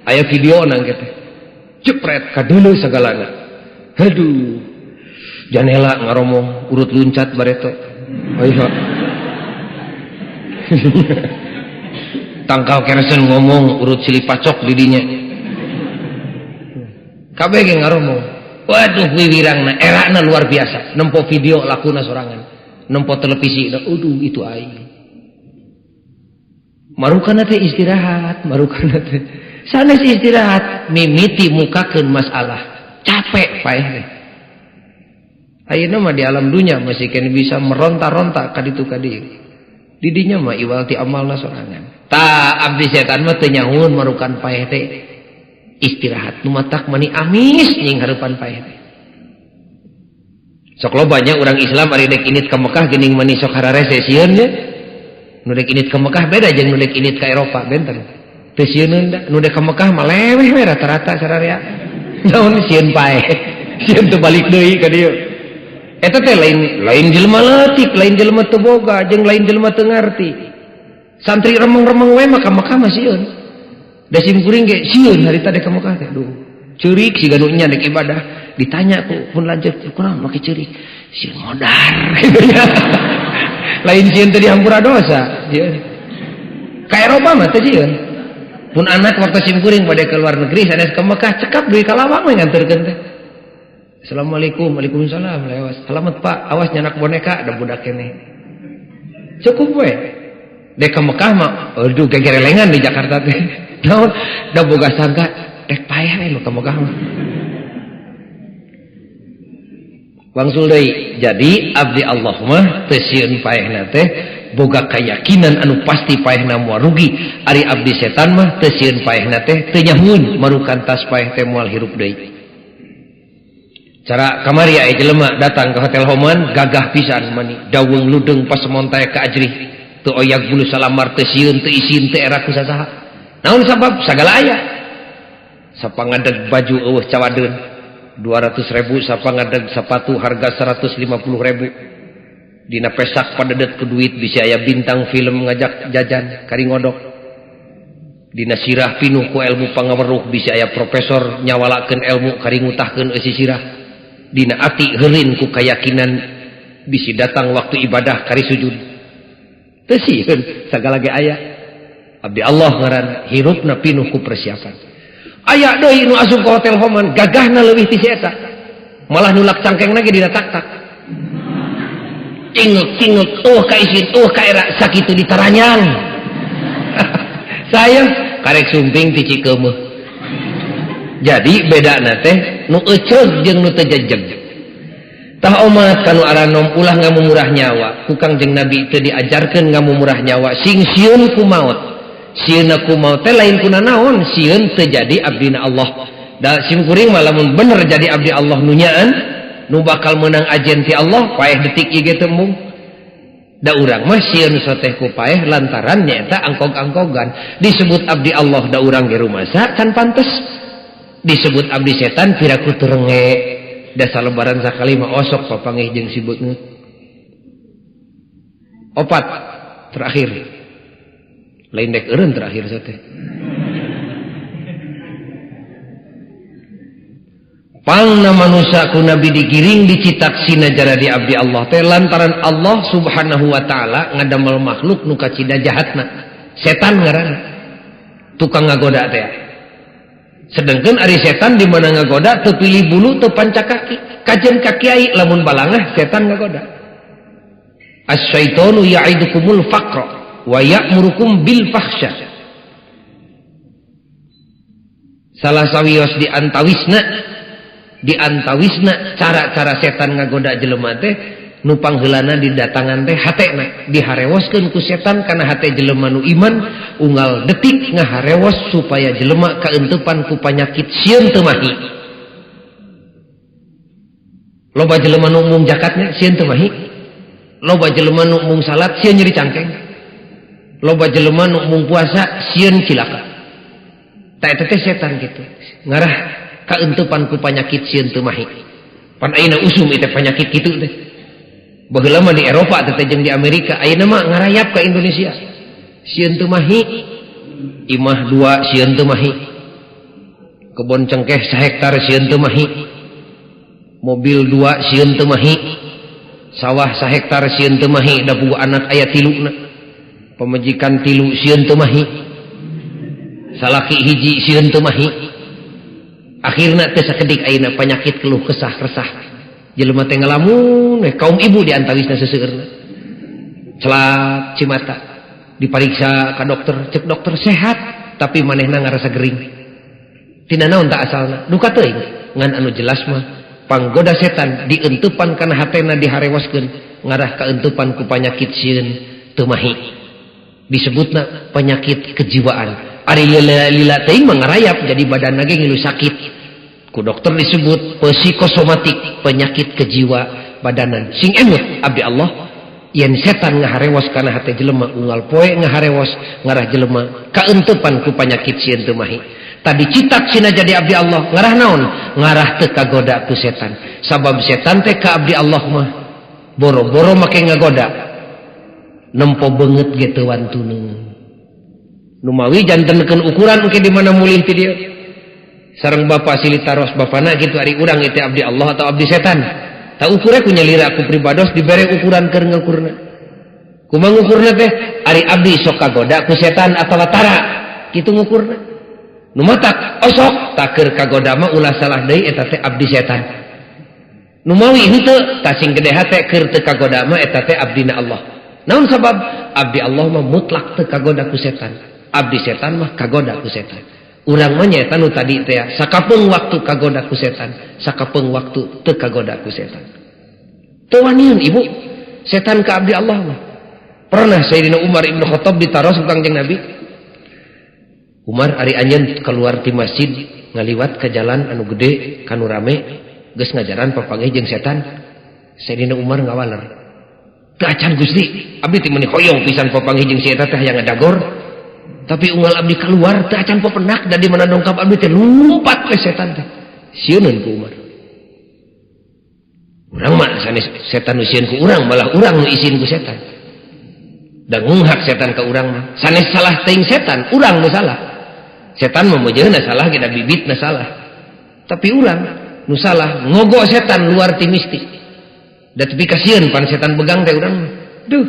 Aya video nang teh. Cepret ka deuleu sagalana. Aduh. Janela ngaromong urut luncat bareto. Aya. Tangkal keresen ngomong urut silipacok didinya. Kabeh ge ngaromong. Waduh wiwirangna erana luar biasa. Nempo video lakuna sorangan. Nempo televisi. Aduh itu aing. Marukana teh istirahat, marukana teh. Sanes istirahat, mimiti mukakeun masalah. Capek paeh teh. Ayeuna mah di alam dunya masih kene bisa meronta-ronta ka ditu ka dieu. Didinya mah iwal ti amalna sorangan. Ta abdi setan mah teu nyahoun marukan paeh teh. Istirahat nu matak mani amis nying hareupan paeh teh. Sok lobanya urang Islam ari dek init ka Mekah geuning mani sok hararese sieun nya. Nu dek init ka Mekah beda jeung nu dek init ka Eropa benten. Teu sieun da, nu dek ka Mekah mah leweh we rata-rata sararea. Naon sieun paeh. Sieun teu balik deui ka dieu. Eta teh lain jelema leutik, lain jelema teu boga, jeung lain jelema teu ngarti. Santri remeng-remeng we mah ka Mekah mah sieun. Da sim kuring ge sieun harita dek ka Mekah teh. Duh, ceurik siga nu nya dek ibadah. Ditanya ku pun lanjut, kunaon make ceurik? Sieun modar. Lain sieun teh dihampura dosa. Ka Eropa mah teh sieun. Pun anak waktu sim kuring bade ke luar negeri sanes ke Mekah cekap deui ka lawang we nganterkeun teh. Assalamualaikum, waalaikumsalam lewas. Selamat Pak, awas nyanak boneka ada budak keneh. Cukup we. Dek ke Mekah mah aduh gegerelengan di Jakarta teh. Naon da boga sangka dek payah we ka Mekah mah. Wangsul deui. Jadi abdi Allah mah teu sieun paehna teh boga kayakinan anu pasti paehna moal rugi. Ari abdi setan mah teu sieun paehna teh teu nyahoun marukan tas paeh teh moal hirup deui. Cara kamari aya jelema datang ke Hotel Homan gagah pisan mani daweung ludeung pas montae ka ajrih teu oyag bulu salamar teu sieun teu isin teu era ku sasaha. Naon sabab sagala aya. Sapangadeg baju eueuh cawadeun 200.000, sapangadeg sepatu harga 150.000. Dina pesak padedet ku duit bisa aya bintang film ngajak jajan kari ngodok. Dina sirah pinuh ku ilmu pangaweruh bisa aya profesor nyawalakeun ilmu kari ngutahkeun eusi sirah. Dina ati heureun ku kayakinan bisi datang waktu ibadah kari sujud. Teu sieun sagala ge aya. Abdi Allah ngaran hirupna pinuh ku persiapan. Aya deui nu asup ka Hotel Homan gagahna leuwih ti si eta. Malah nulak cangkengna ge dina tak-tak. Cingek-cingek ka isin ka era sakitu ditaranyang. Saya karek sumping ti Cikeumeuh. Jadi bedana teh nu eceug jeung nu teu jejeg. Tah omat kanu aranom ulah ngamumurah nyawa, ku Kangjeng Nabi teu diajarkeun ngamumurah nyawa, sing sieun ku maot. Sieunna ku maot teh lain kuna naon, sieun teu jadi abdina Allah. Da sim kuring mah lamun bener jadi abdi Allah nu nyaan, nu bakal meunang ajen ti Allah, paeh detik ieu ge tembung. Da urang mah sieun soteh ku paeh lantaran nyaeta angkog-angkogan. Disebut abdi Allah da urang ge rumasa kan pantes. Disebut abdi setan piraku terenge da salebaran sakali mah osok papanggih jeung si beungeut. Opat terakhir lain dek eureun terakhir teh. Pangna manusia ku nabi digiring dicitak sina jara di abdi Allah teh lantaran Allah Subhanahu wa taala ngadamel makhluk nu kacida jahatna. Setan ngaranna. Tukang ngagoda teh. Sedangkan ari setan di mana ngagoda teu pilih bulu teu panca kaki. Kajen ka kiai lamun balangah setan ngagoda. Asy-syaitanu ya'idukumul faqra wa ya'murukum bil fahsya. Salah sawios di antawisna cara-cara setan ngagoda jelema teh nu pangheulana di datangan teh hatena diharewoskeun ku setan kana hate jelema nu iman unggal detik ngaharewos supaya jelema kaentepan ku panyakit sieun teu mahi. Loba jelema nu mung zakatna sieun teu mahi. Loba jelema nu mung salat sieun nyeri cangkeng. Loba jelema nu mung puasa sieun cilaka. Ta eta teh setan kitu. Ngarah kaentepan ku panyakit sieun teu mahi. Pan ayeuna usum ieu panyakit kitu teh. Baheula mah di Eropa teh jeung di Amerika, ayeuna mah ngarayap ka Indonesia. Sieun teu mahi, imah 2 sieun teu mahi. Kebon cengkeh 1 hektar sieun teu mahi. Mobil 2 sieun teu mahi. Sawah 1 hektar sieun teu mahi da puguh anak aya 3. pemajikan tilu sieun teu mahi salaki hiji sieun teu mahi akhirna teu sakedik ayeuna penyakit keluh kesah resah jelema teh ngalamun kaum ibu di antawisna seseueurna celat cimata dipariksa ka dokter cek dokter sehat tapi manehna ngarasa gering tina naon tak asalna duka teuing ngan anu jelas mah panggoda setan dientupan kana hatena diharewaskeun ngarah kaentupan ku panyakit sieun teu mahi disebutna penyakit kejiwaan ari lila teuing mah ngarayap jadi badanna ge ngilu sakit ku dokter disebut psikosomatik penyakit kejiwa badanan sing emut abdi Allah yen setan ngaharewas kana hate jelema unggal poe ngaharewas ngarah jelema kaentupan ku panyakit sieun teu mahi tadi citak sina jadi abdi Allah ngarah naon ngarah teu kagoda ku setan sabab setan teh ka abdi Allah mah boro-boro make ngagoda nempo beungeut ge teu wantuneun nu mawi jantenkeun ukuran engke di mana mulih ti dieu sareng bapa silitaros bapana kitu ari urang teh abdi Allah atau abdi setan tak ukurnya ku nyelira aku pribados dibere ukuran keur ngukurna kumaha ngukurna teh ari abdi sok kagoda ku setan atau tara kitu ngukurna nu matak osok tak keur kagoda mah ulah salah deui eta teh abdi setan nu mawi henteu tasing gede hate keur teu kagoda mah eta teh abdina Allah naon sabab abdi Allah mah mutlak teu kagoda ku setan abdi setan mah kagoda ku setan urang mah nyaeta nu tadi teh sakapeung waktu kagoda ku setan sakapeung waktu teu kagoda ku setan teu waniun ibu setan ka abdi Allah mah pernah Sayyidina Umar Ibnu Khattab ditaros ku Kangjeng Nabi Umar ari anjeun keluar ti masjid ngaliwat ke jalan anu gede kanu rame geus ngajaran papanggih jeung setan Sayyidina Umar ngawaler teu acan Gusti abdi teh meuni hoyong pisan papanggih jeung si eta teh hayang ngadagor tapi unggal abdi keluar teu acan pepenak da di mana dongkap abdi teh lumpat ke setan teh sieuneun ku Umar urang mah sanes setan nu sieun ku urang malah urang nu isin ku setan da ngunghak setan ka urang mah sanes salah teuing setan urang nu salah setan mah meujeuna salah ge da bibitna salah tapi urang nu salah ngogo setan luar ti mistik da tepi kasieun pan setan begang teh urang mah duh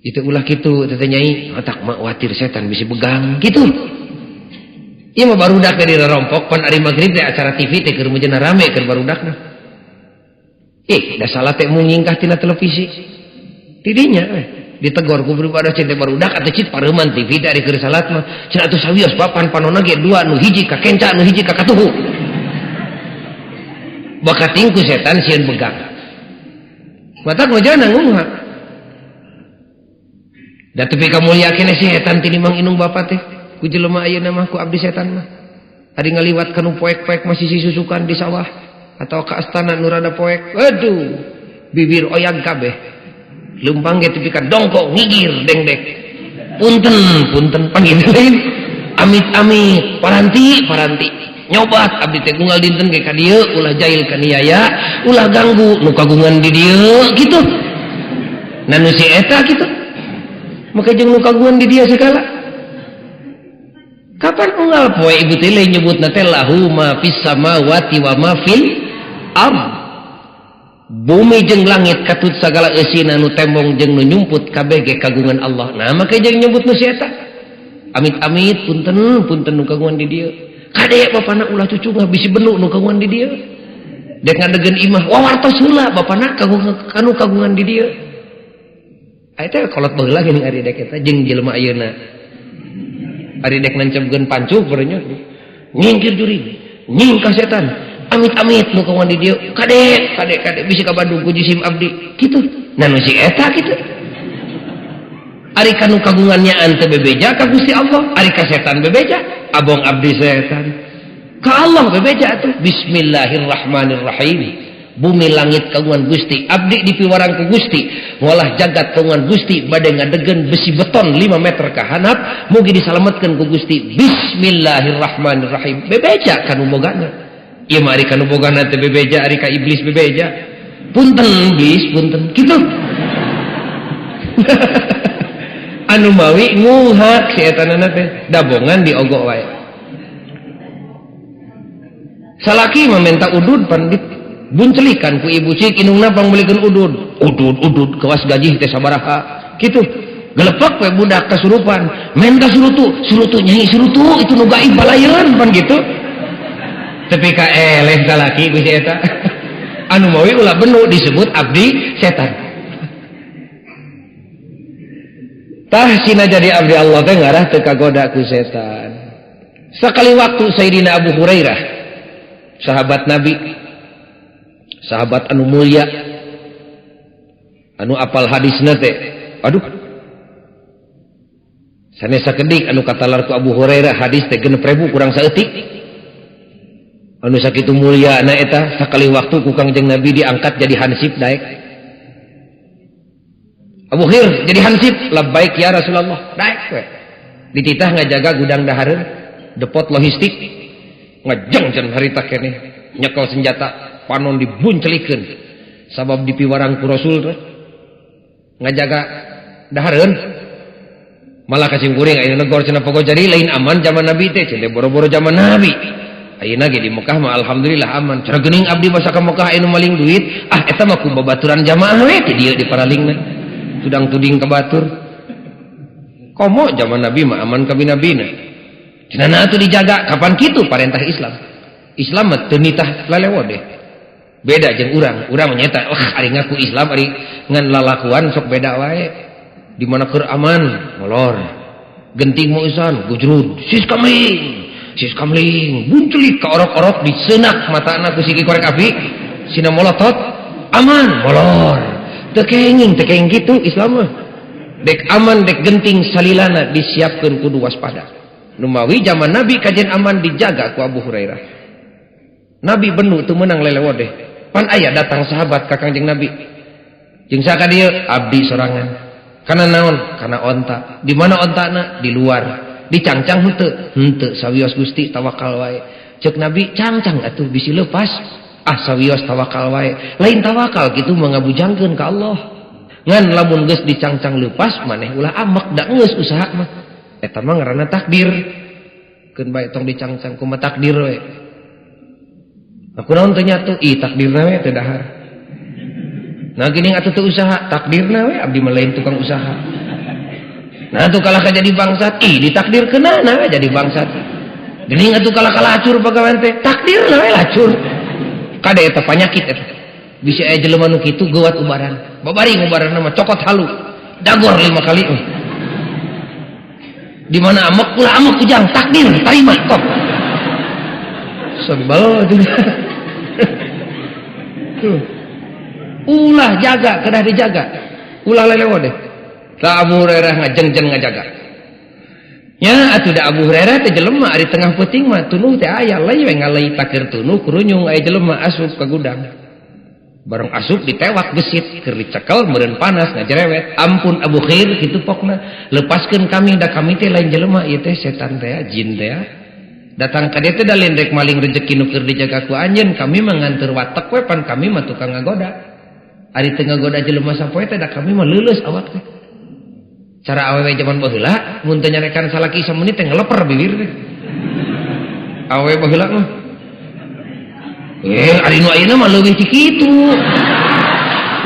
itu ulah kitu teh nyai otak mah watir setan bisi begang kitu ieu mah barudak dari rarompok pan ari magrib teh acara TV teh keur meujeuna rame keur barudakna da salah teh mun nyingkah tina televisi tidinya ditegor ku pribadi teh barudak atuh cit pareuman TV dari keur salat mah cenah atuh sawios papan panonna ge dua nu hiji ka kenca nu hiji ka katuhu bakating ku setan sieun begang matak mah jangan ngungha da tepi kamulia kene si setan ti mang inung bapa teh ku jelema ayeuna mah ku abdi setan mah ari ngaliwat kanu poek-poek masih sisusukan di sawah atau ke astana nu rada poek aduh bibir oyag kabeh leumpang ge tepi ka dongkok ngigir dengdek punten panggil lain amit-amit paranti nyobat abdi teh unggal dinten ge ka dieu ulah jail ka niaya ulah ganggu nu kagungan di dieu kitu na nu si eta kitu maka jeung nu kagungan di dia segala kapan unggal poe ibu teh lain nyebutna teh lahu ma fis samawati wa ma fil ard bumi jeung langit katut sagala eusina nu tembong jeung nu nyumput kabeh ge kagungan Allah nah maka jeung nyebut nu si eta amit-amit punten nu kagungan di dieu kade bapana ulah cucu ngabisi benu nu kagungan di dieu dek ngadegen imah wawartos heula bapana kanu kagungan di dieu eta kolot baheula geuning ari dek eta jeung jelema ayeuna ari dek nancemkeun pancu berenyo nyingkir juri nyingkah setan amit-amit nu kawan di dieu kade bisi ka Bandung ku jisim abdi kitu nah nu si eta kitu ari kanu kagungannya ante bebeja ka Gusti Allah ari ka setan bebeja abong abdi setan ka Allah bebeja atuh bismillahirrahmanirrahim bumi langit kagungan Gusti abdi dipiwarang ku Gusti ngolah jagat kagungan Gusti bade ngadegen besi beton 5 meter ka handap mugi disalametkeun ku Gusti bismillahirrahmanirrahim bebeja kanu bogana ieu mah ari kanu bogana teh bebeja ari ka iblis bebeja punten iblis punten kitu anu mawi nguhak si etanana teh dabongan diogok wae salaki mah menta udud pandit buncelikan ku ibu cik inungna pangbelikeun udud kawas gaji teh sabaraha kitu Gelepek we budak kasurupan, main ka surutu nyanyi surutu itu nu gaib balayeun pan gitu. Tapi ka eleh salaki ku si eta. Anu mawi ulah benu disebut abdi setan. Tah cina jadi abdi Allah teh ngarah teu kagoda ku setan. Sakali waktu Sayyidina Abu Hurairah, sahabat Nabi, sahabat anu mulia, anu apal hadisna teh, aduh, sanesa kedik anu katalar ku Abu Hurairah hadis teh 6.000 kurang saeutik. Anu sakitu mulia na eta sakali waktu ku Kangjeng Nabi diangkat jadi hansip daek. Abu Hurairah jadi hansip, labbaik ya Rasulullah, daek we. Dititah ngajaga gudang dahareun, depot logistik, ngajengkeun harita keneh, nyekel senjata, panon dibuncelikeun. Sabab dipiwarang ku Rasul teh. Ngajaga dahareun. Malah kasimkuring ayeuna negor cenah pogo jadi lain aman zaman Nabi teh, cenah boro-boro zaman Nabi. Ayeuna ge di Mekah mah alhamdulillah aman. Cara geuning abdi masa ka Mekah anu maling duit, eta mah ku babaturan jamaah we teh dieu di paralingna. Tudang-tuding ka batur. Komo zaman Nabi mah aman ka binabina. Cenah atuh dijaga kapan kitu parentah Islam. Islam mah teu nitah lalewo deh. Beda jeung urang nyata ari ngaku Islam ari ngan lalakuan sok beda wae. Di mana keur aman molor. Genting moisan gujrud sis kamling buncelik ka orok-orok diseunak matana ku siki korek api sina molotot aman molor teu kenging kitu Islam mah dek aman dek genting salilana disiapkeun kudu waspada nu mawi zaman Nabi kajen aman dijaga ku Abu Hurairah. Nabi benu teu meunang lelewo deh pan aya datang sahabat ka Kangjeng Nabi jeung saka dieu abdi sorangan kana naon kana onta di mana ontana di luar dicangcang henteu sawios Gusti tawakal wae ceuk Nabi cangcang atuh bisi leupas sawios tawakal wae lain tawakal kitu mangabujangkeun ka Allah ngan lamun geus dicangcang leupas maneh ulah amek da geus usaha mah eta mah ngaranna takdir keun bae tong dicangcang kumaha takdir we aku naon teh nyatu takdirna we teu dahar nah geuning atuh teu usaha takdirna we abdi mah lain tukang usaha. Nah tuh kalah jadi bangsat, ditakdir kenana we jadi bangsat. Geuning atuh kalah lacur pagawean teh, takdirna we lacur. Kade eta panyakit eta. Bisi aya jelema nu kitu geuwat ubaran. Babaring ubaranna mah cokot halu. Dagor 5 kali. Di mana amek ulah amek kujang takdir tarima kok. Sebal tuh. Ulah jaga, kedah dijaga. Ulah lelewo deh. Ka Abu Hurairah ngajeng-jeng ngajaga. Nya atuh da Abu Hurairah teh jelema ari tengah peuting mah tunuh teh aya lay we ngalai takir tunuh kurunyung aya jelema asup ka gudang. Bareng asup ditewak gesit keur dicekel meureun panas ngajerewet. Ampun Abu Khair kitu pokna lepaskeun kami da kami teh lain jelema ieu teh setan teh jin teh. Datang ka dieu teh da lendrek maling rezeki nu keur dijaga ku anjeun kami mah nganteur watek we pan kami mah tukang ngagoda. Ari teu ngagoda jelema sapoe teh da kami mah leuleus awak teh. Cara awewe zaman baheula mun teu nyarekan salaki samenit teh ngeleper bibir teh. Awewe baheula mah. Ari nu ayeuna mah leuwih ti kitu.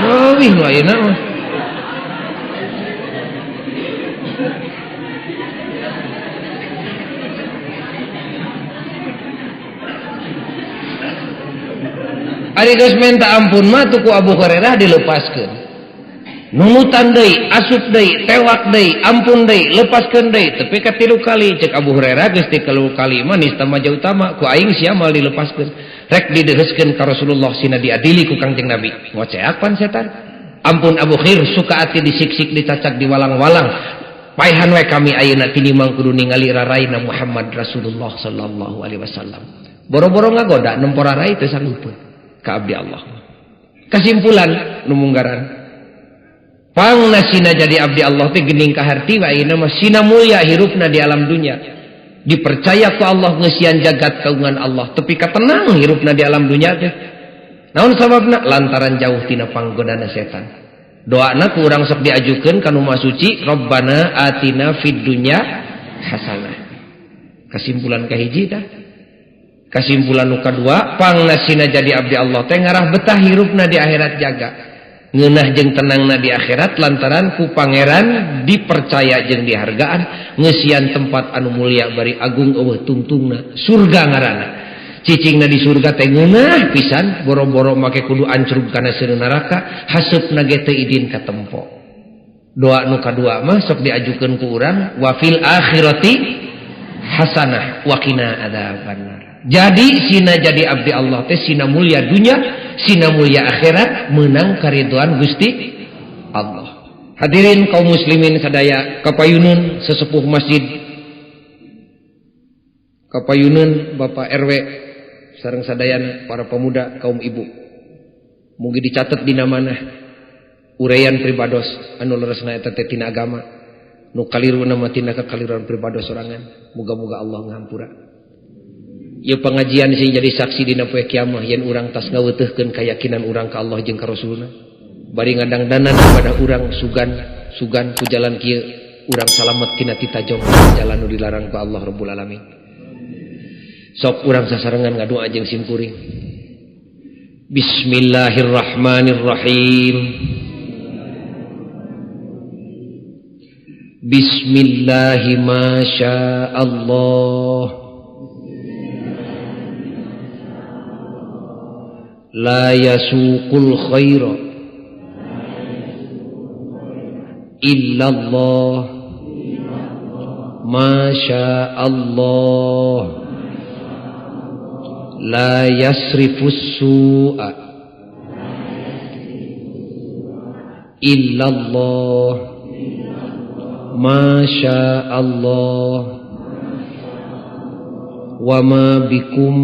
Leuwih nu ayeuna mah. Ari geus minta ampun mah tuh ku Abu Hurairah dilepaskeun. Nunutan deui, asup deui, tewak deui, ampun deui, lepaskeun deui, tepi ka 3 kali ceuk Abu Hurairah geus ti 3 kali mah nista maja utama ku aing sia mal dilepaskeun. Rek didereskeun ka Rasulullah sina diadili ku Kangjeng Nabi. Ngoceak pan setan. Ampun Abu Khair suka ati disiksik dicacak diwalang-walang. Paehan we kami ayeuna tinimang kudu ningali raraina Muhammad Rasulullah sallallahu alaihi wasallam. Boro-boro ngagoda nempor rarai teu sanggupeun ka abdi Allah. Kesimpulan nu munggaran pangna sina jadi abdi Allah teh geuning kaharti wa ayeuna mah sina mulia hirupna di alam dunia. Dipercaya ku Allah ngeusian jagat kaungan Allah, tepi ka tenang hirupna di alam dunia teh. Naon sababna? Lantaran jauh tina panggodana setan. Doana ku urang sok diajukeun ka nu Maha Suci, Rabbana atina fid dunya hasanah. Kesimpulan kahiji tah. Kesimpulan nu kadua, pangna sina jadi abdi Allah teh ngarah betah hirupna di akhirat jaga. ngeunah jeung tenangna di akhirat lantaran ku pangeran dipercaya jeung dihargaan ngeusian tempat anu mulia bari agung eueuh tungtungna surga ngaranna. Cicingna di surga teh ngeunah pisan boro-boro make kudu ancrug kana seueur neraka haseupna ge teu idin katempo. Doa nu kadua mah sok diajukeun ku urang wa fil akhirati hasanah wa qina adzabannar. Jadi sina jadi abdi Allah teh sina mulia dunya, sina mulia akhirat, menang karidhoan Gusti Allah. Hadirin kaum muslimin sadaya, kapayuneun sesepuh masjid, kapayuneun Bapak RW sareng sadayana para pemuda kaum ibu. Mugi dicatet dina manah uraian pribados anu leresna eta teh tina agama, nu kaliruna mah tina kakaliruan pribados sorangan. Muga-muga Allah ngahampura. Ieu pengajian sing jadi saksi dina poe kiamah yen urang tas ngaweuteungkeun keyakinan urang ka Allah jeung ka Rasulna. Bari ngadangdanan kepada urang sugan ku jalan kieu urang salamet tina titajong jalan nu dilarang ku Allah Rabbul Alamin. Sok urang sasarengan ngadoa jeung simkuring. Bismillahirrahmanirrahim. Bismillahi masya Allah. La yasuqul khaira illallah masya Allah. La yasrifus su'a illallah masya Allah. Wa ma bikum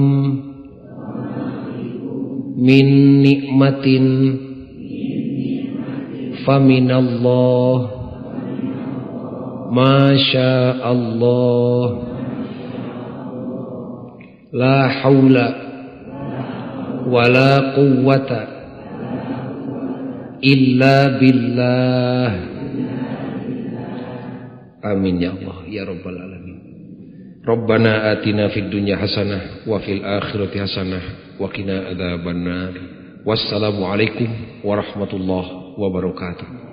min nikmatin faminallah masya Allah. La haula wala quwwata illa billah. Amin ya Allah ya rabbal alamin. Rabbana atina fid dunya hasanah wa fil akhirati hasanah wa qina adzabannar. Wassalamualaikum warahmatullahi wabarakatuh.